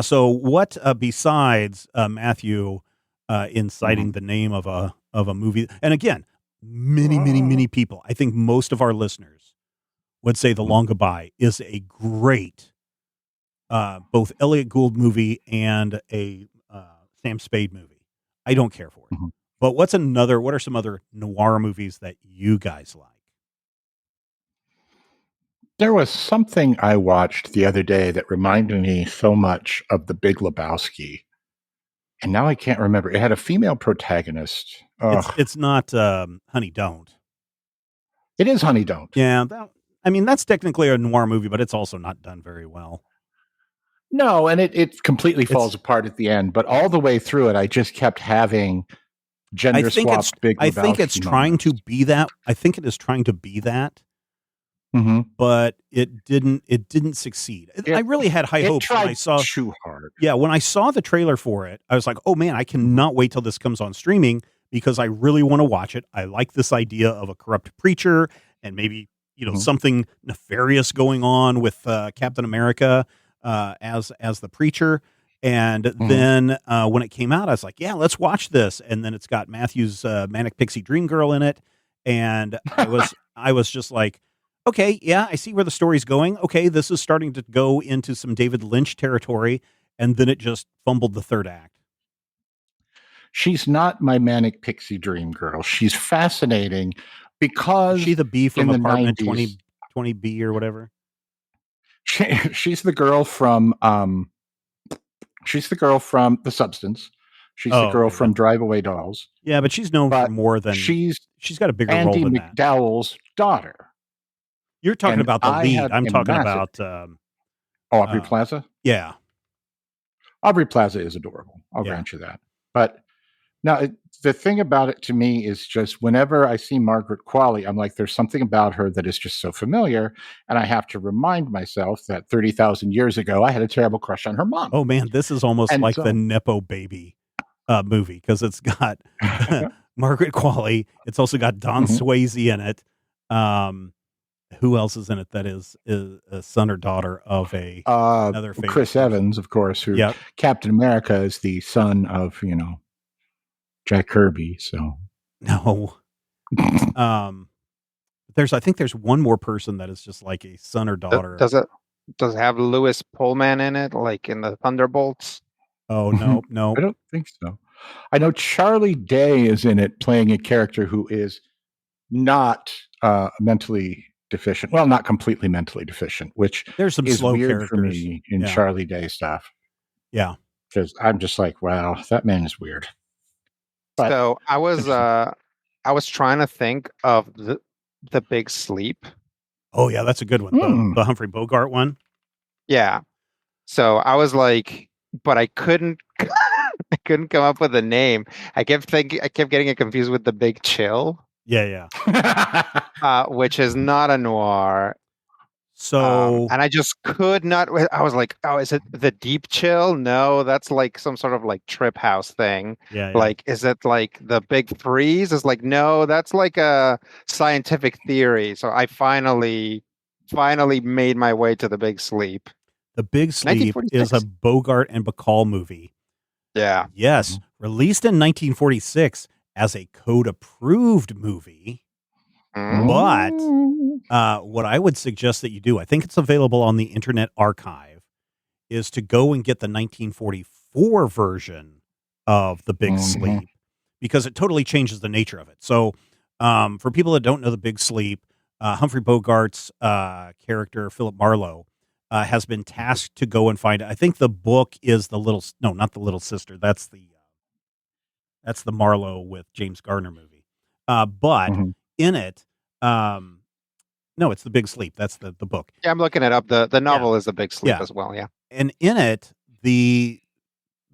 So what besides Matthew inciting the name of a movie, and again, many people, I think most of our listeners would say The Long Goodbye is a great both Elliot Gould movie and a Sam Spade movie. I don't care for it. Mm-hmm. But what are some other noir movies that you guys like? There was something I watched the other day that reminded me so much of The Big Lebowski. And now I can't remember. It had a female protagonist. It's not Honey Don't. It is Honey Don't. Yeah. That's technically a noir movie, but it's also not done very well. No, and it completely falls apart at the end. But all the way through it, I just kept having gender swapped Big Lebowski. I think it's trying to be that. I think it is trying to be that. Mm-hmm. But it didn't succeed. I really had high hopes when I saw too hard. Yeah, when I saw the trailer for it, I was like, "Oh man, I cannot wait till this comes on streaming because I really want to watch it." I like this idea of a corrupt preacher and maybe something nefarious going on with Captain America as the preacher. And then when it came out, I was like, "Yeah, let's watch this." And then it's got Matthew's Manic Pixie Dream Girl in it, and I was just like, okay, yeah, I see where the story's going. Okay, this is starting to go into some David Lynch territory, and then it just fumbled the 3rd act. She's not my Manic Pixie Dream Girl. She's fascinating because... Is she the B from Apartment 20B or whatever? She's the girl from... she's the girl from The Substance. She's the girl from Drive Away Dolls. Yeah, but she's known for more than... She's got a bigger role than that. Andy McDowell's daughter. You're talking about the lead. I'm talking about... Aubrey Plaza? Yeah. Aubrey Plaza is adorable. I'll grant you that. But now, the thing about it to me is just whenever I see Margaret Qualley, I'm like, there's something about her that is just so familiar. And I have to remind myself that 30,000 years ago, I had a terrible crush on her mom. Oh, man. This is almost like the Nepo Baby movie because it's got Margaret Qualley. It's also got Don Swayze in it. Who else is in it that is a son or daughter of another famous Chris Evans, of course, who Captain America is the son of, Jack Kirby. So no. I think there's one more person that is just like a son or daughter. Does it have Louis Pullman in it, like in the Thunderbolts? Oh, no. I don't think so. I know Charlie Day is in it playing a character who is not mentally deficient. Well, not completely mentally deficient, which there's some is slow weird characters for me in Charlie Day stuff. Yeah. Because I'm just like, wow, that man is weird. But so I was trying to think of the Big Sleep. Oh yeah, that's a good one. The Humphrey Bogart one. Yeah. So I was like, but I couldn't couldn't come up with a name. I kept getting it confused with The Big Chill. Yeah. Which is not a noir. So, and I just could not. I was like, "Oh, is it The Deep Chill? No, that's like some sort of like trip house thing. yeah. Like, is it like The Big Freeze? It's like, no, that's like a scientific theory." So I finally made my way to The Big Sleep. The Big Sleep is 1946. a Bogart and Bacall movie. Yeah. Yes, released in 1946 as a code-approved movie. But what I would suggest that you do, I think it's available on the Internet Archive, is to go and get the 1944 version of The Big Sleep, because it totally changes the nature of it. So for people that don't know The Big Sleep, Humphrey Bogart's character, Philip Marlowe, has been tasked to go and find, I think the book is not The Little Sister. That's the Marlowe with James Garner movie. But in it, no, it's The Big Sleep. That's the book. Yeah, I'm looking it up. The novel is The Big Sleep as well. Yeah. And in it, the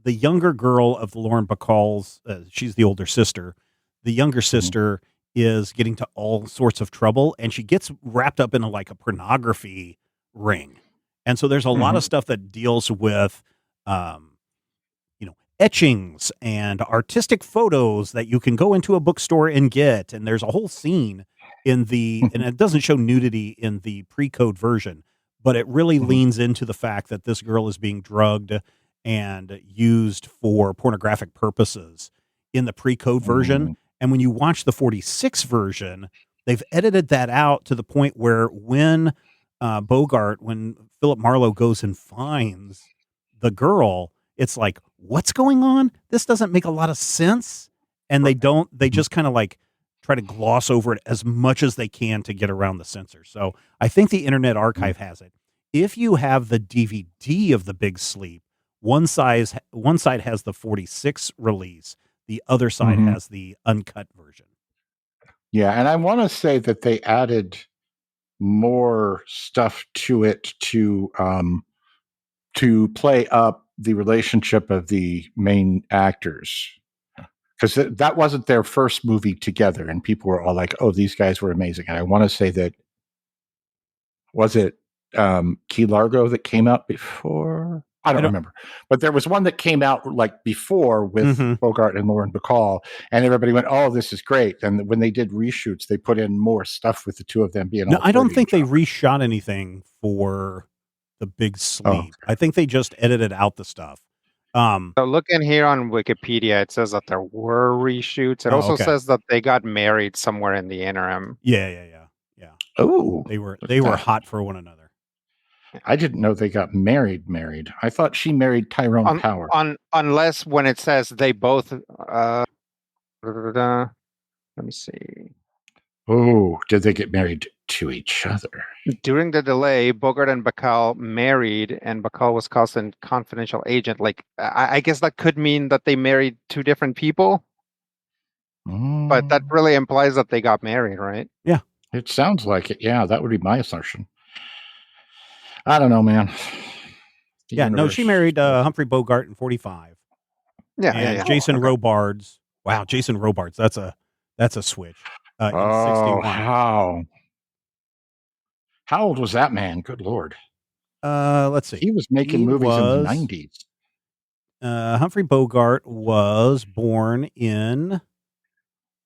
younger girl of Lauren Bacall's, she's the older sister. The younger sister is getting to all sorts of trouble, and she gets wrapped up in a pornography ring. And so there's a lot of stuff that deals with, etchings and artistic photos that you can go into a bookstore and get. And there's a whole scene and it doesn't show nudity in the pre-code version, but it really leans into the fact that this girl is being drugged and used for pornographic purposes in the pre-code version. And when you watch the 46 version, they've edited that out to the point where when Philip Marlowe goes and finds the girl, it's like, what's going on? This doesn't make a lot of sense. And they just kind of try to gloss over it as much as they can to get around the censor. So I think the Internet Archive has it. If you have the DVD of The Big Sleep, one side has the 46 release, the other side has the uncut version. Yeah, and I want to say that they added more stuff to it to play up the relationship of the main actors, because that wasn't their first movie together, and people were all like, "Oh, these guys were amazing." And I want to say that, was it Key Largo that came out before? I don't remember, but there was one that came out before with Bogart and Lauren Bacall, and everybody went, "Oh, this is great!" And when they did reshoots, they put in more stuff with the two of them being. No, I don't think they reshot anything for The Big Sleep. Oh, okay. I think they just edited out the stuff. So looking here on Wikipedia, it says that there were reshoots. It also says that they got married somewhere in the interim. Yeah. Oh, they were hot for one another. I didn't know they got married. I thought she married Tyrone Power. Unless when it says they both. Let me see. Oh, did they get married to each other? During the delay, Bogart and Bacall married, and Bacall was cast as confidential agent. I guess that could mean that they married two different people. But that really implies that they got married, right? Yeah. It sounds like it. Yeah, that would be my assertion. I don't know, man. No, she married Humphrey Bogart in 45. Yeah. Jason Robards. Wow, Jason Robards. That's a switch. In 61. How old was that man? Good Lord. Let's see. He was making movies in the 90s. Humphrey Bogart was born in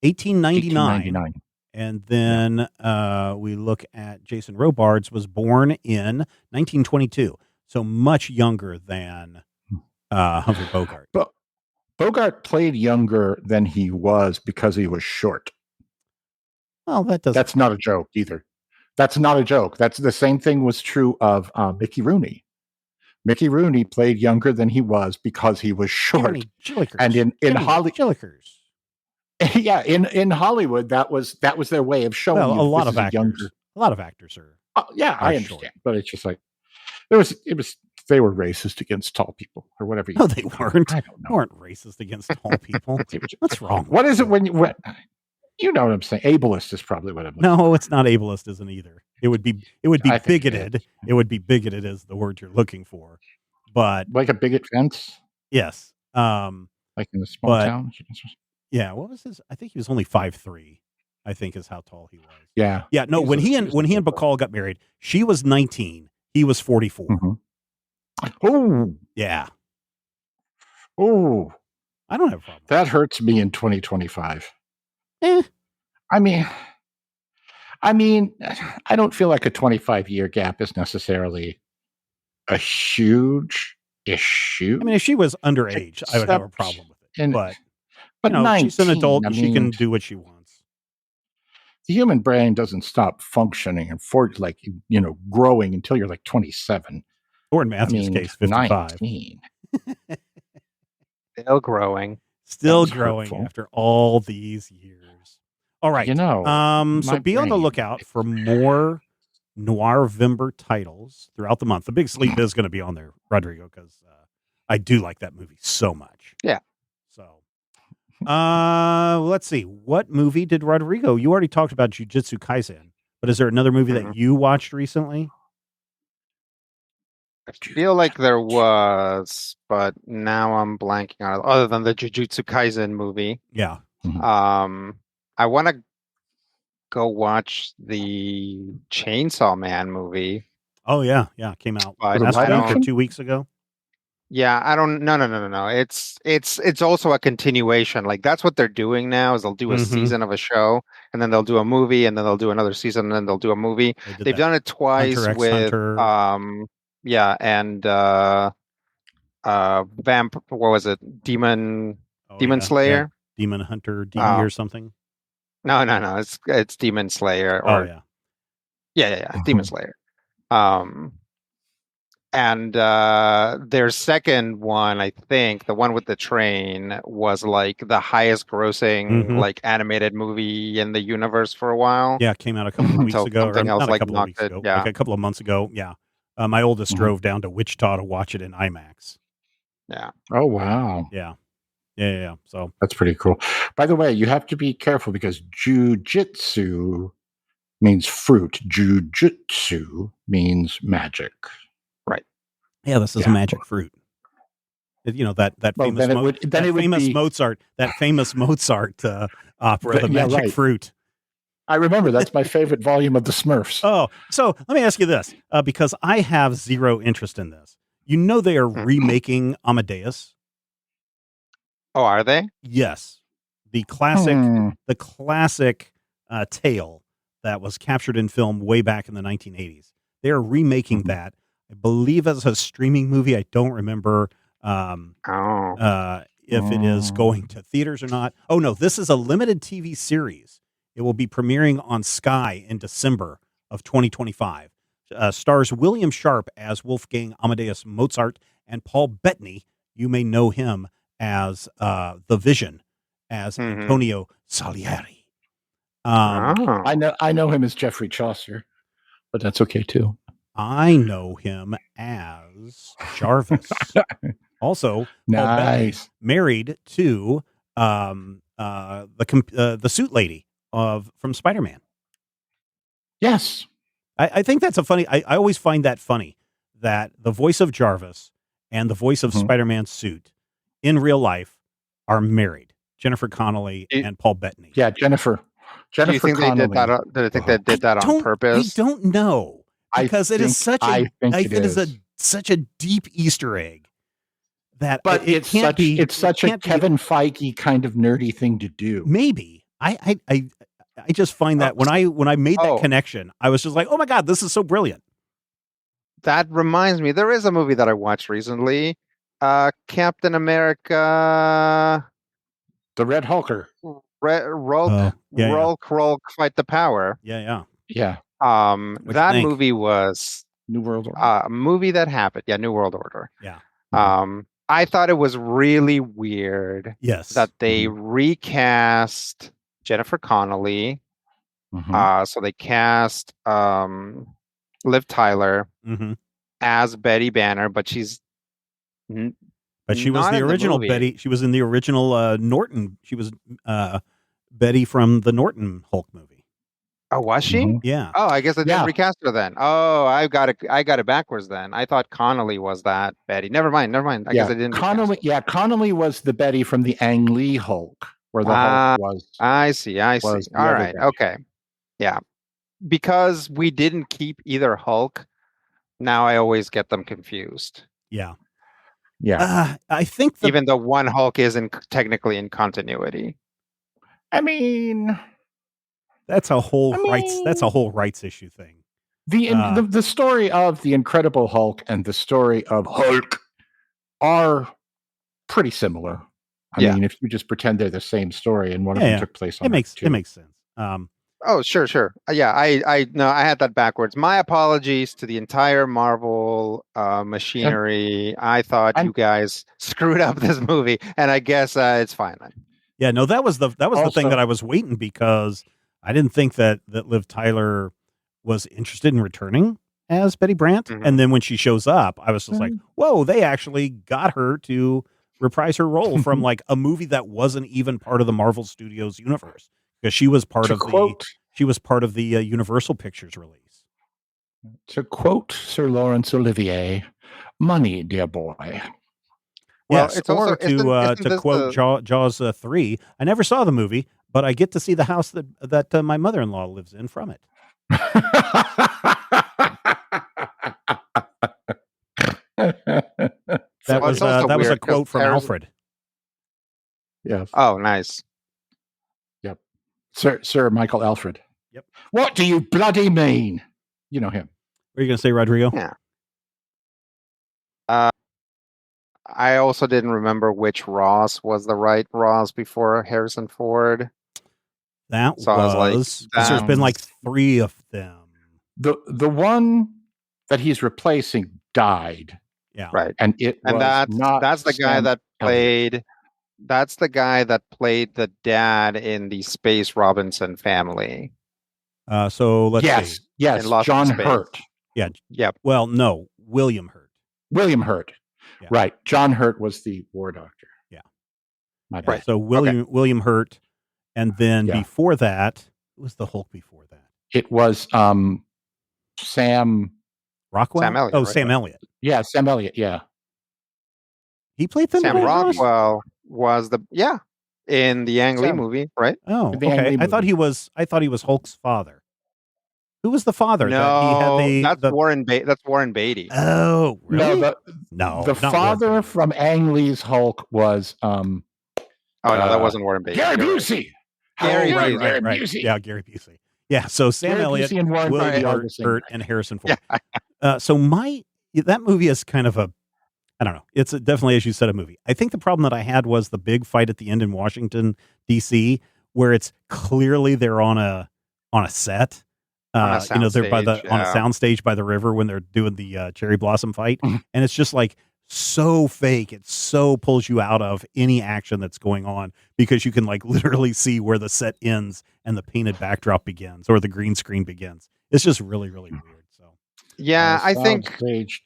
1899. And then we look at Jason Robards was born in 1922. So much younger than Humphrey Bogart. But Bogart played younger than he was because he was short. Well, that's not a joke either. That's not a joke. That's the same thing was true of Mickey Rooney. Mickey Rooney played younger than he was because he was short. And in Hollywood, yeah, in Hollywood, that was their way of showing. Well, a lot of actors are. Yeah, I understand, short. But it's just like it was. They were racist against tall people or whatever. No, they weren't. I don't know. They weren't racist against tall people. What's wrong? What is it when you know what I'm saying? Ableist is probably what I'm. No, it's not ableist, isn't either. It would be bigoted. It would be bigoted is the word you're looking for, but like a bigot fence. Yes. Like in a small But town. yeah, what was his? I think he was only 5'3", I think is how tall he was. Yeah. Yeah, no, when he and little Bacall got married, she was 19, he was 44. Oh, Yeah. oh, I don't have a problem. that hurts me in 2025. Eh. I mean, I don't feel like a 25-year gap is necessarily a huge issue. I mean, if she was underage, I would have a problem with it. But you know, 19, she's an adult I and she mean, can do what she wants. the human brain doesn't stop functioning and growing until you're like 27. Or in Matthew's case, 55. 19. Still growing. Still growing after all these years. All right. So be on the lookout for more Noir-Vember titles throughout the month. The Big Sleep is going to be on there, Rodrigo, because I do like that movie so much. Yeah. So, let's see. What movie did Rodrigo? You already talked about Jujutsu Kaisen, but is there another movie that you watched recently? I feel like there was, but now I'm blanking on it. Other than the Jujutsu Kaisen movie. Yeah. I want to go watch the Chainsaw Man movie. Oh yeah, came out But last week or 2 weeks ago. Yeah, I don't. No. It's also a continuation. Like that's what they're doing now. Is they'll do a season of a show, and then they'll do a movie, and then they'll do another season, and then they'll do a movie. They've done it twice Hunter x with Hunter. yeah, and what was it? Demon Slayer? Yeah. Demon Hunter D or something. No. It's Demon Slayer or yeah. Demon Slayer. And their second one, I think, the one with the train, was like the highest grossing like animated movie in the universe for a while. Yeah, it came out a couple of weeks ago. Something else Not a couple of weeks ago. Yeah. Like a couple of months ago. Yeah. My oldest drove down to Wichita to watch it in IMAX. Yeah. Oh, wow. Yeah. So that's pretty cool. By the way, you have to be careful because jujitsu means fruit. Jujutsu means magic. Right. Yeah, this is a magic fruit. You know that famous Mozart opera, The Magic Fruit. I remember that's my favorite volume of the Smurfs. Oh, so let me ask you this, because I have zero interest in this. You know they are remaking Amadeus. Oh, are they? Yes, the classic tale that was captured in film way back in the 1980s. They are remaking that. I believe as a streaming movie. I don't remember if it is going to theaters or not. Oh no, this is a limited TV series. It will be premiering on Sky in December of 2025. Stars William Sharp as Wolfgang Amadeus Mozart and Paul Bettany. You may know him as the Vision, as Antonio Salieri. I know him as Geoffrey Chaucer, but that's okay too. I know him as Jarvis. Also, Paul Bettany, married to the suit lady from Spider-Man. Yes. I think that's a funny. I always find that funny that the voice of Jarvis and the voice of Spider-Man's suit in real life are married. Jennifer Connelly and Paul Bettany. Yeah, Jennifer. Do you think Connelly. they did that? Do they think they did that on purpose? I don't know, because it is such a such a deep Easter egg that. But it's such a Kevin Feige kind of nerdy thing to do. Maybe I just find that when I made that connection, I was just like, oh my God, this is so brilliant. That reminds me, there is a movie that I watched recently, Captain America, the Red Hulker, Rolk Fight the Power. Yeah. That movie was New World Order. A movie that happened. Yeah, New World Order. Yeah. I thought it was really weird. Yes. That they recast Jennifer Connelly. So they cast Liv Tyler as Betty Banner, but she's but she was the original Betty. She was in the original Norton. She was Betty from the Norton Hulk movie. Oh, was she? Yeah. Oh, I guess I didn't Yeah. recast her then. Oh, I got it backwards then. I thought Connolly was that Betty. Never mind. I guess I didn't recast Connolly. her. Yeah, Connolly was the Betty from the Ang Lee Hulk, where the Hulk was I see. the All other right. Betty. Okay. Yeah. Because we didn't keep either Hulk, now I always get them confused. Yeah. Yeah. I think even though one Hulk isn't technically in continuity. I mean, that's a whole rights issue thing. The story of the Incredible Hulk and the story of Hulk are pretty similar. I mean, if you just pretend they're the same story and one of them took place on it makes sense. Oh, sure. Yeah, I no, I had that backwards. My apologies to the entire Marvel machinery. I thought you guys screwed up this movie, and I guess it's fine then. Yeah, no, that was the thing that I was waiting, because I didn't think that Liv Tyler was interested in returning as Betty Brant, and then when she shows up, I was just like, whoa, they actually got her to reprise her role from like a movie that wasn't even part of the Marvel Studios universe, because she was part of the Universal Pictures release. To quote Sir Laurence Olivier, "Money, dear boy." Well, Yes, it's also to quote Jaws 3, I never saw the movie, but I get to see the house that my mother-in-law lives in from it. That was a quote from Alfred. Yes. Oh, nice. Yep. Sir Michael Alfred. Yep. What do you bloody mean? You know him. What are you going to say, Rodrigo? Yeah. I also didn't remember which Ross was the right Ross before Harrison Ford. That so was because there's been like 3 of them. The one that he's replacing died. Yeah. Right. And that's the guy that played. That's the guy that played the dad in the Space Robinson Family. So let's see. Yes, John Hurt. Yeah. Yep. Well, no, William Hurt. William Hurt. Yeah. Right. John Hurt was the war doctor. Yeah. Right. So William Hurt, and then before that, who was the Hulk before that? It was Sam Rockwell. Sam Elliott. Oh, Sam Elliott. Yeah, Sam Elliott. Yeah. He played Sam Rockwell was in the Ang Lee movie, right? Oh, okay. I thought he was Hulk's father. Who was the father? That's Warren Beatty. Oh, really? No, the father from Ang Lee's Hulk was. No, that wasn't Warren Beatty. Gary Busey. Right. Yeah, Gary Busey. Yeah, so Sam Elliott, William Hurt, and Harrison Ford. Yeah. So that movie is kind of I don't know. It's definitely, as you said, a movie. I think the problem that I had was the big fight at the end in Washington, D.C., where it's clearly they're on a set. They're on a soundstage by the river when they're doing the cherry blossom fight, and it's just like so fake. It so pulls you out of any action that's going on, because you can like literally see where the set ends and the painted backdrop begins, or the green screen begins. It's just really, really weird. So yeah, I think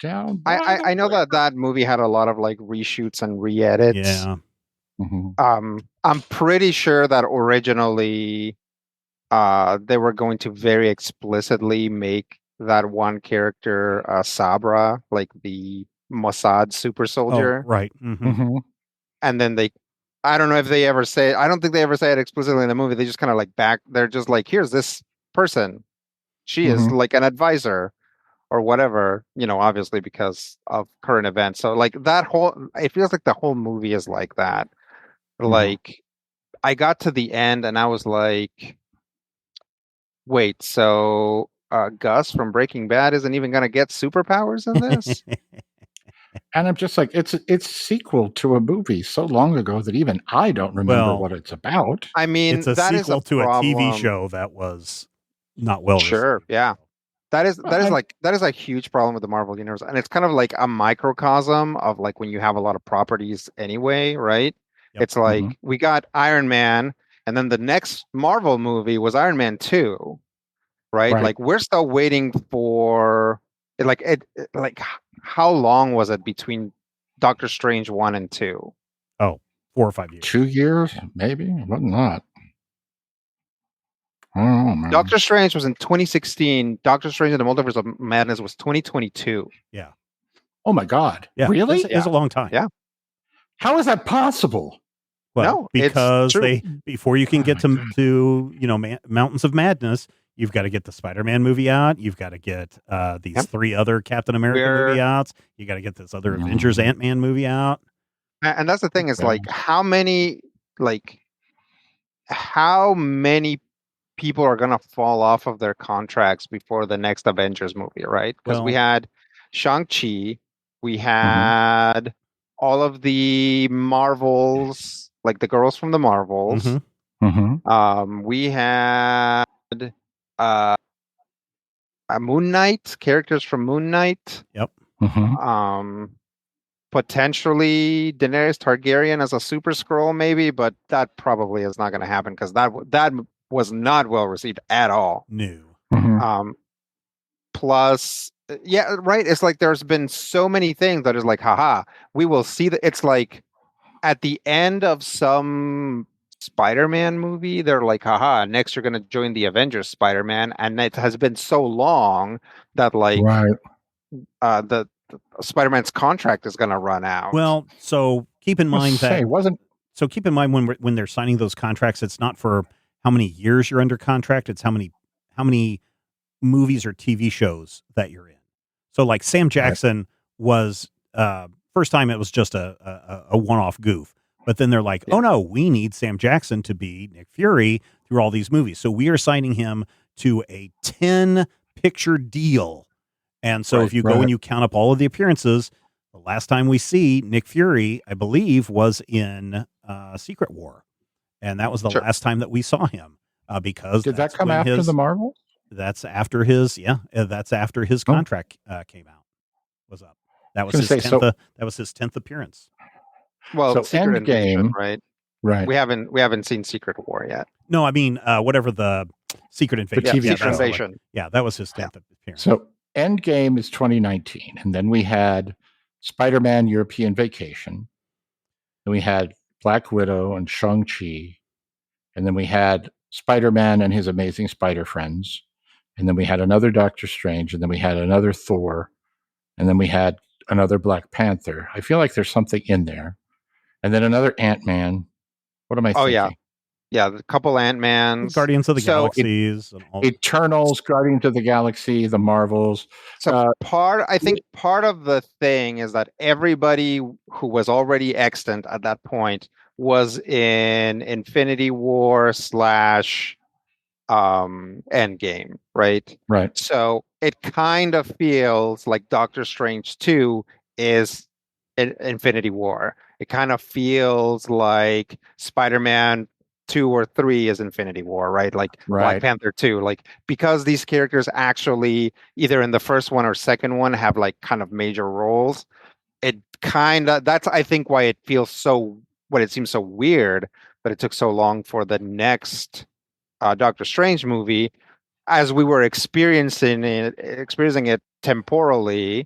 down. I know that movie had a lot of like reshoots and re-edits. Yeah. Mm-hmm. I'm pretty sure that originally they were going to very explicitly make that one character Sabra, like the Mossad super soldier. Oh, right. Mm-hmm. And then I don't know if they ever say, I don't think they ever say it explicitly in the movie. They just kind of like they're just like, here's this person. She is like an advisor or whatever, obviously because of current events. So like it feels like the whole movie is like that. Like I got to the end and I was like, wait, so Gus from Breaking Bad isn't even going to get superpowers in this? And I'm just like, it's a sequel to a movie so long ago that even I don't remember what it's about. I mean, it's a sequel to a TV show that was not well received. Sure, yeah. That is a huge problem with the Marvel universe, and it's kind of like a microcosm of like when you have a lot of properties anyway, right? Yep. It's like we got Iron Man, and then the next Marvel movie was Iron Man 2, right? Like we're still waiting for how long was it between Doctor Strange 1 and 2? Oh, 4 or 5 years. 2 years, maybe, but not. Oh, man. Doctor Strange was in 2016. Doctor Strange in the Multiverse of Madness was 2022. Yeah. Oh my God. Yeah. Really? It's a long time. Yeah. How is that possible? Well, No, because it's true. before you can Oh get my God. to Mountains of Madness, you've got to get the Spider-Man movie out. You've got to get these Yep. 3 other Captain America movie outs. You got to get this other Avengers Ant-Man movie out. And that's the thing is Yeah. like how many people are gonna fall off of their contracts before the next Avengers movie, right? Because we Well- had Shang-Chi, we had all of the Marvels, like the girls from the Marvels. Mhm. Mm-hmm. We had a Moon Knight, characters from Moon Knight. Yep. Mm-hmm. Potentially Daenerys Targaryen as a Super Skrull, maybe, but that probably is not going to happen because that was not well received at all. No. Mm-hmm. Plus, yeah, right. It's like there's been so many things that is like, haha, we will see that. It's like at the end of some Spider-Man movie, they're like, haha, next you're going to join the Avengers Spider-Man. And it has been so long that like Right. the Spider-Man's contract is going to run out. Well, so keep in mind that wasn't keep in mind when they're signing those contracts, it's not for how many years you're under contract, it's how many movies or TV shows that you're in. So like Sam Jackson was first time it was just a one-off goof. But then they're like, oh no, we need Sam Jackson to be Nick Fury through all these movies. So we are signing him to a 10-picture deal. And so if you go and you count up all of the appearances, the last time we see Nick Fury, I believe, was in Secret War. And that was the last time that we saw him because did that come after the Marvel? That's after his contract came out, was up. That was his 10th. That was his 10th appearance. Well, so Secret Invasion, Endgame, right? Right. We haven't seen Secret War yet. No, I mean whatever the Secret Invasion. The TV Secret Invasion. Yeah, that was his 10th appearance. So Endgame is 2019, and then we had Spider-Man European Vacation, and we had Black Widow and Shang-Chi, and then we had Spider-Man and his Amazing Spider Friends, and then we had another Doctor Strange, and then we had another Thor, and then we had another Black Panther. I feel like there's something in there, and then another Ant-Man. What am I thinking? Yeah, a couple Ant-Mans, Guardians of the Galaxies, and all Eternals, Guardians of the Galaxy, the Marvels. So I think part of the thing is that everybody who was already extant at that point was in Infinity War / Endgame, right? Right. So it kind of feels like Doctor Strange 2 is Infinity War. It kind of feels like Spider-Man 2 or 3 is Infinity War, right? Like Black Panther 2, like because these characters actually either in the first one or second one have like kind of major roles. It kind of that's I think why it feels so it seems so weird that it took so long for the next Doctor Strange movie, as we were experiencing it temporally.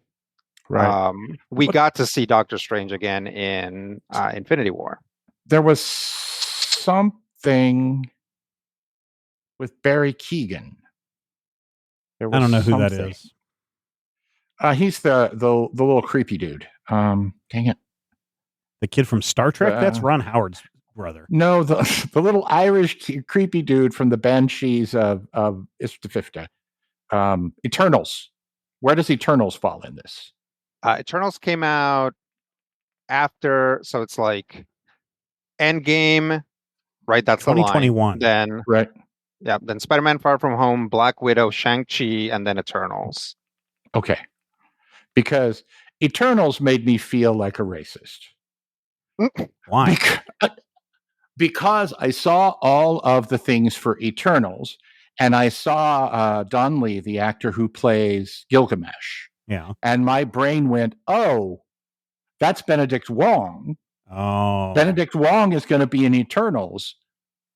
Right. We got to see Doctor Strange again in Infinity War. There was something with Barry Keoghan. I don't know who that is. He's the little creepy dude. Dang it. The kid from Star Trek? That's Ron Howard's brother. No, the little Irish creepy dude from the Banshees of Istififta. Eternals. Where does Eternals fall in this? Eternals came out after, so it's like Endgame, right? That's 2021. The line. Then right. Yeah, then Spider-Man Far From Home, Black Widow, Shang-Chi, and then Eternals. Okay. Because Eternals made me feel like a racist. Why? Because I saw all of the things for Eternals, and I saw Don Lee, the actor who plays Gilgamesh. Yeah. And my brain went, oh, that's Benedict Wong. Oh. Benedict Wong is going to be in Eternals.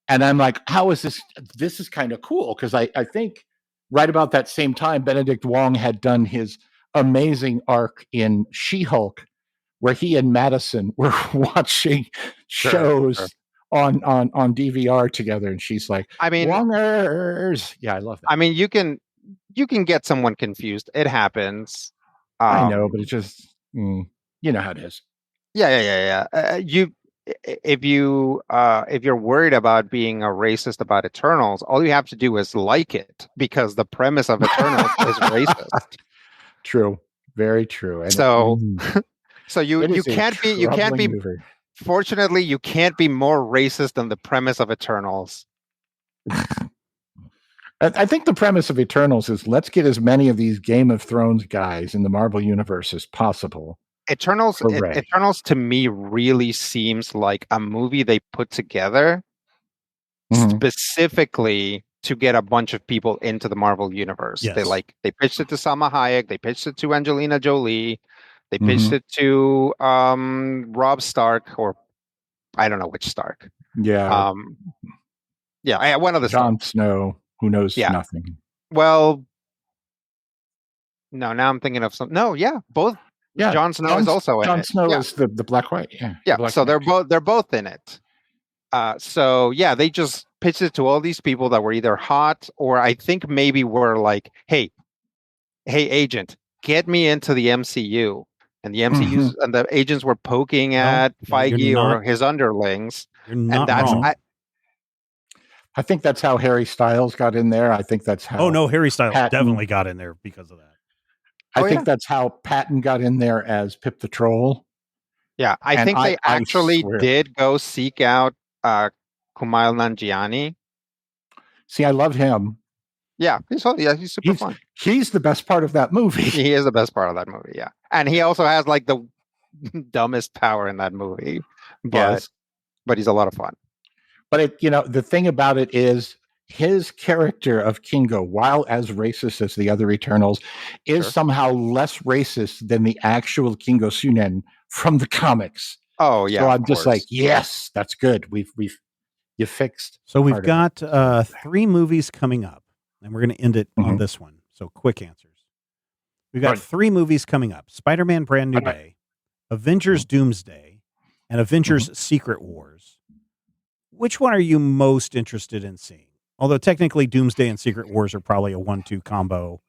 And I'm like, how is this? This is kind of cool, because I think right about that same time, Benedict Wong had done his amazing arc in She-Hulk, where he and Madison were watching shows on DVR together, and she's like, I mean, Wongers. Yeah, I love that. I mean, you can get someone confused. It happens. I know, but it's just you know how it is. Yeah. If you're worried about being a racist about Eternals, all you have to do is like it, because the premise of Eternals is racist. True, very true. And So you is a can't be. movie. Fortunately, you can't be more racist than the premise of Eternals. I think the premise of Eternals is let's get as many of these Game of Thrones guys in the Marvel universe as possible. Eternals to me really seems like a movie they put together specifically to get a bunch of people into the Marvel universe. Yes. They pitched it to Salma Hayek, they pitched it to Angelina Jolie, they pitched it to Rob Stark, or I don't know which Stark. Yeah. One of the Jon Starks. Snow, who knows nothing. Well, no, now I'm thinking of some. No, yeah, both. Yeah, Jon Snow is also in it. Jon Snow is the black white. Yeah. So they're both in it. So yeah, they just pitched it to all these people that were either hot, or I think maybe were like, hey, agent, get me into the MCU. And the MCU's and the agents were poking at Feige or his underlings. You're not wrong. I think that's how Harry Styles got in there. I think that's how. Oh no, Harry Styles definitely got in there because of that. I think that's how Patton got in there as Pip the Troll. Yeah, I think they actually did go seek out Kumail Nanjiani. See, I love him. Yeah, he's super fun. He's the best part of that movie. He is the best part of that movie, yeah. And he also has like the dumbest power in that movie. But he's a lot of fun. But the thing about it is his character of Kingo, while as racist as the other Eternals, is somehow less racist than the actual Kingo Sunen from the comics. Oh yeah. So I'm just like, yes, that's good. You fixed. So we've got 3 movies coming up, and we're going to end it on this one. So quick answers. We've got 3 movies coming up: Spider-Man: Brand New Day, Avengers: Doomsday, and Avengers: Secret Wars. Which one are you most interested in seeing? Although technically Doomsday and Secret Wars are probably a 1-2 combo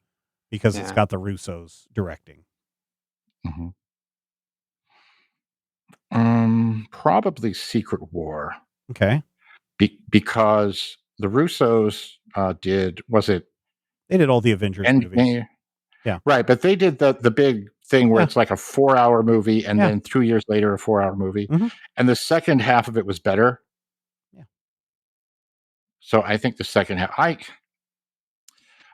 because it's got the Russos directing. Probably Secret War. Okay. Because the Russos they did all the Avengers movies. Yeah. Right, but they did the big thing where it's like a 4-hour movie and then 2 years later a 4-hour movie. And the second half of it was better. Yeah. So I think the second half,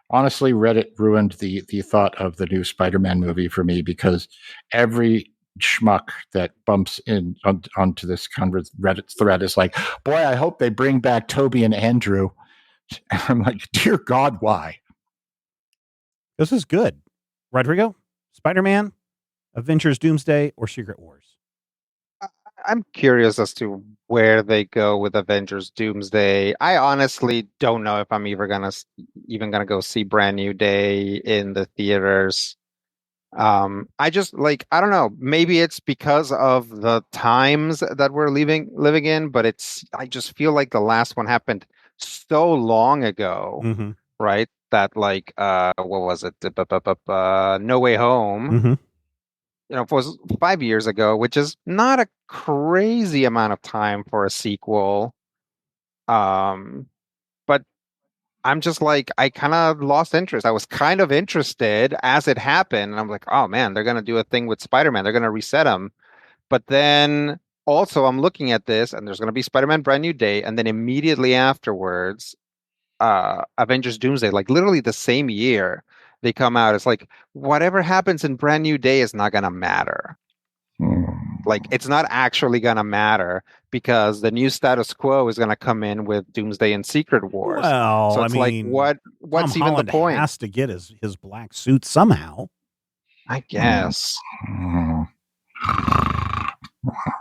honestly, Reddit ruined the thought of the new Spider-Man movie for me, because every schmuck that bumps in onto this Reddit thread is like, boy, I hope they bring back Toby and Andrew. And I'm like, dear God, why? This is good. Rodrigo, Spider-Man, Avengers: Doomsday, or Secret Wars? I'm curious as to where they go with Avengers: Doomsday. I honestly don't know if I'm even gonna go see Brand New Day in the theaters. I just I don't know. Maybe it's because of the times that we're living in, but I just feel like the last one happened so long ago, right? That what was it? No Way Home. It was 5 years ago, which is not a crazy amount of time for a sequel. But I'm just I kind of lost interest. I was kind of interested as it happened. And I'm like, oh man, they're going to do a thing with Spider-Man. They're going to reset him. But then also I'm looking at this and there's going to be Spider-Man Brand New Day. And then immediately afterwards, Avengers Doomsday, literally the same year they come out. It's like, whatever happens in Brand New Day is not going to matter. It's not actually going to matter because the new status quo is going to come in with Doomsday and Secret Wars. Well, so it's what's even the point? Has to get his black suit somehow. I guess.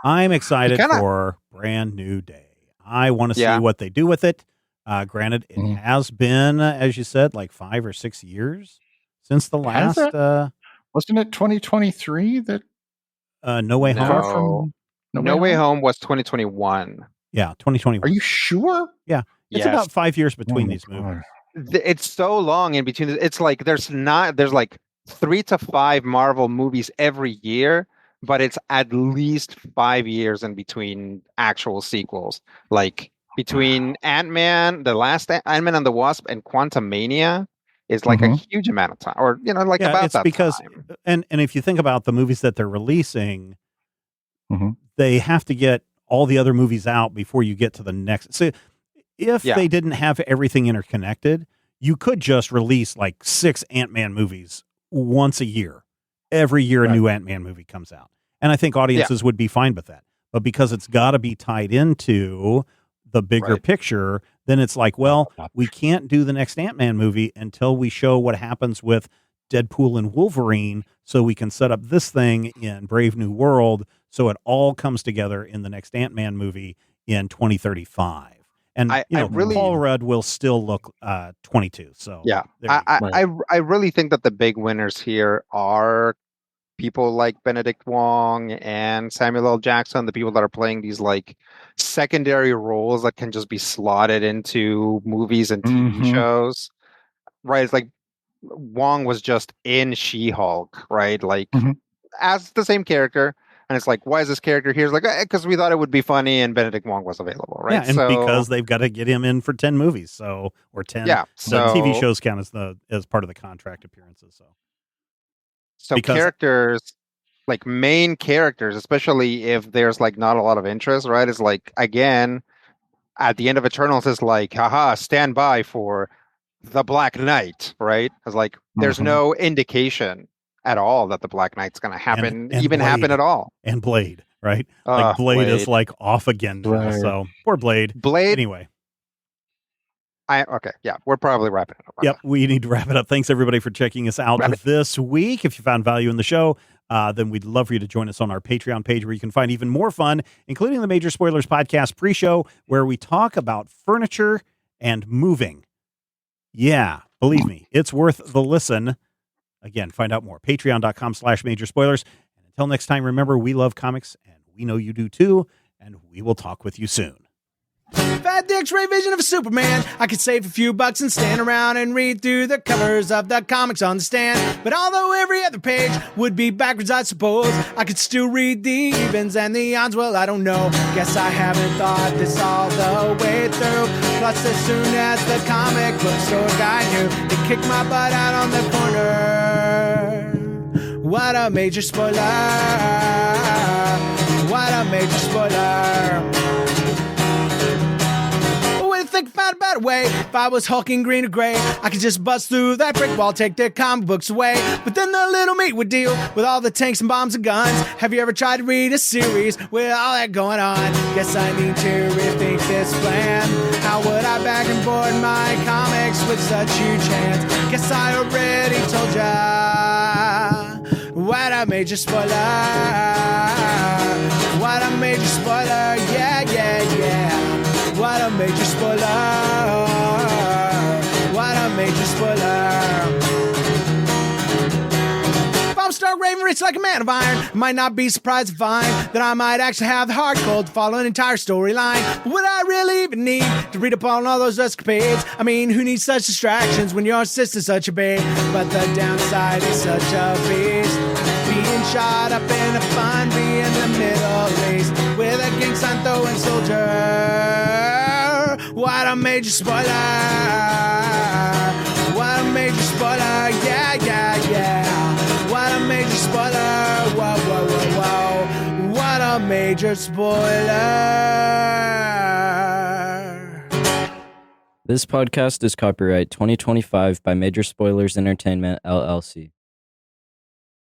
I'm excited for Brand New Day. I want to see what they do with it. Granted, it has been, as you said, 5 or 6 years since the last. Wasn't it 2023 that? No Way Home. No Way Home was 2021. Yeah, 2021. Are you sure? Yeah, it's about 5 years between these movies. It's so long in between. It's like there's like 3 to 5 Marvel movies every year, but it's at least 5 years in between actual sequels. Like between Ant-Man, the last Ant-Man and the Wasp, and Quantumania is like a huge amount of time, or like about it's that because, time. And if you think about the movies that they're releasing, they have to get all the other movies out before you get to the next. So if they didn't have everything interconnected, you could just release like 6 Ant-Man movies once a year. Every year a new Ant-Man movie comes out. And I think audiences would be fine with that. But because it's got to be tied into the bigger picture, then it's like, well, we can't do the next Ant-Man movie until we show what happens with Deadpool and Wolverine, so we can set up this thing in Brave New World so it all comes together in the next Ant-Man movie in 2035. And Paul Rudd will still look 22. So I really think that the big winners here are people like Benedict Wong and Samuel L. Jackson, the people that are playing these like secondary roles that can just be slotted into movies and TV shows. Right? It's like Wong was just in She-Hulk, right? Like as the same character. And it's like, why is this character here? It's like, because we thought it would be funny and Benedict Wong was available, right? Yeah, and because they've got to get him in for 10 movies, or 10. Yeah, so the TV shows count as part of the contract appearances. So characters, like main characters, especially if there's like not a lot of interest, right? It's like, again, at the end of Eternals, it's like, haha, stand by for the Black Knight, right? It's like, there's no indication at all that the Black Knight's going to happen, and Blade, happen at all. And Blade, right? Like Blade is like off again now, so poor Blade. Anyway. We're probably wrapping it up. Yep, we need to wrap it up. Thanks everybody for checking us out this week. If you found value in the show, then we'd love for you to join us on our Patreon page, where you can find even more fun, including the Major Spoilers Podcast pre-show, where we talk about furniture and moving. Yeah, believe me, it's worth the listen. Again, find out more. Patreon.com/Major Spoilers. And until next time, remember, we love comics, and we know you do too, and we will talk with you soon. If I had the X-ray vision of a Superman, I could save a few bucks and stand around and read through the covers of the comics on the stand. But although every other page would be backwards, I suppose I could still read the evens and the odds. Well, I don't know. Guess I haven't thought this all the way through. Plus, as soon as the comic book store guy knew, they kicked my butt out on the corner. What a major spoiler. What a major spoiler. Think about a better way. If I was hulking green or gray, I could just bust through that brick wall, take their comic books away. But then the little meat would deal with all the tanks and bombs and guns. Have you ever tried to read a series with all that going on? Guess I need to rethink this plan. How would I back and board my comics with such huge hands? Guess I already told ya. What a major spoiler. What a major spoiler. Yeah, yeah, yeah. What a major spoiler. What a major spoiler. If I'm stark raving rich like a man of iron, I might not be surprised to find that I might actually have the heart cold to follow an entire storyline. But would I really even need to read up on all those escapades? I mean, who needs such distractions when your sister's such a babe? But the downside is such a beast, being shot up in a fun bee in the Middle East with a gang sign throwing soldier. What a major spoiler. What a major spoiler. Yeah, yeah, yeah. What a major spoiler. Whoa, whoa, whoa, whoa. What a major spoiler. This podcast is copyright 2025 by Major Spoilers Entertainment, LLC.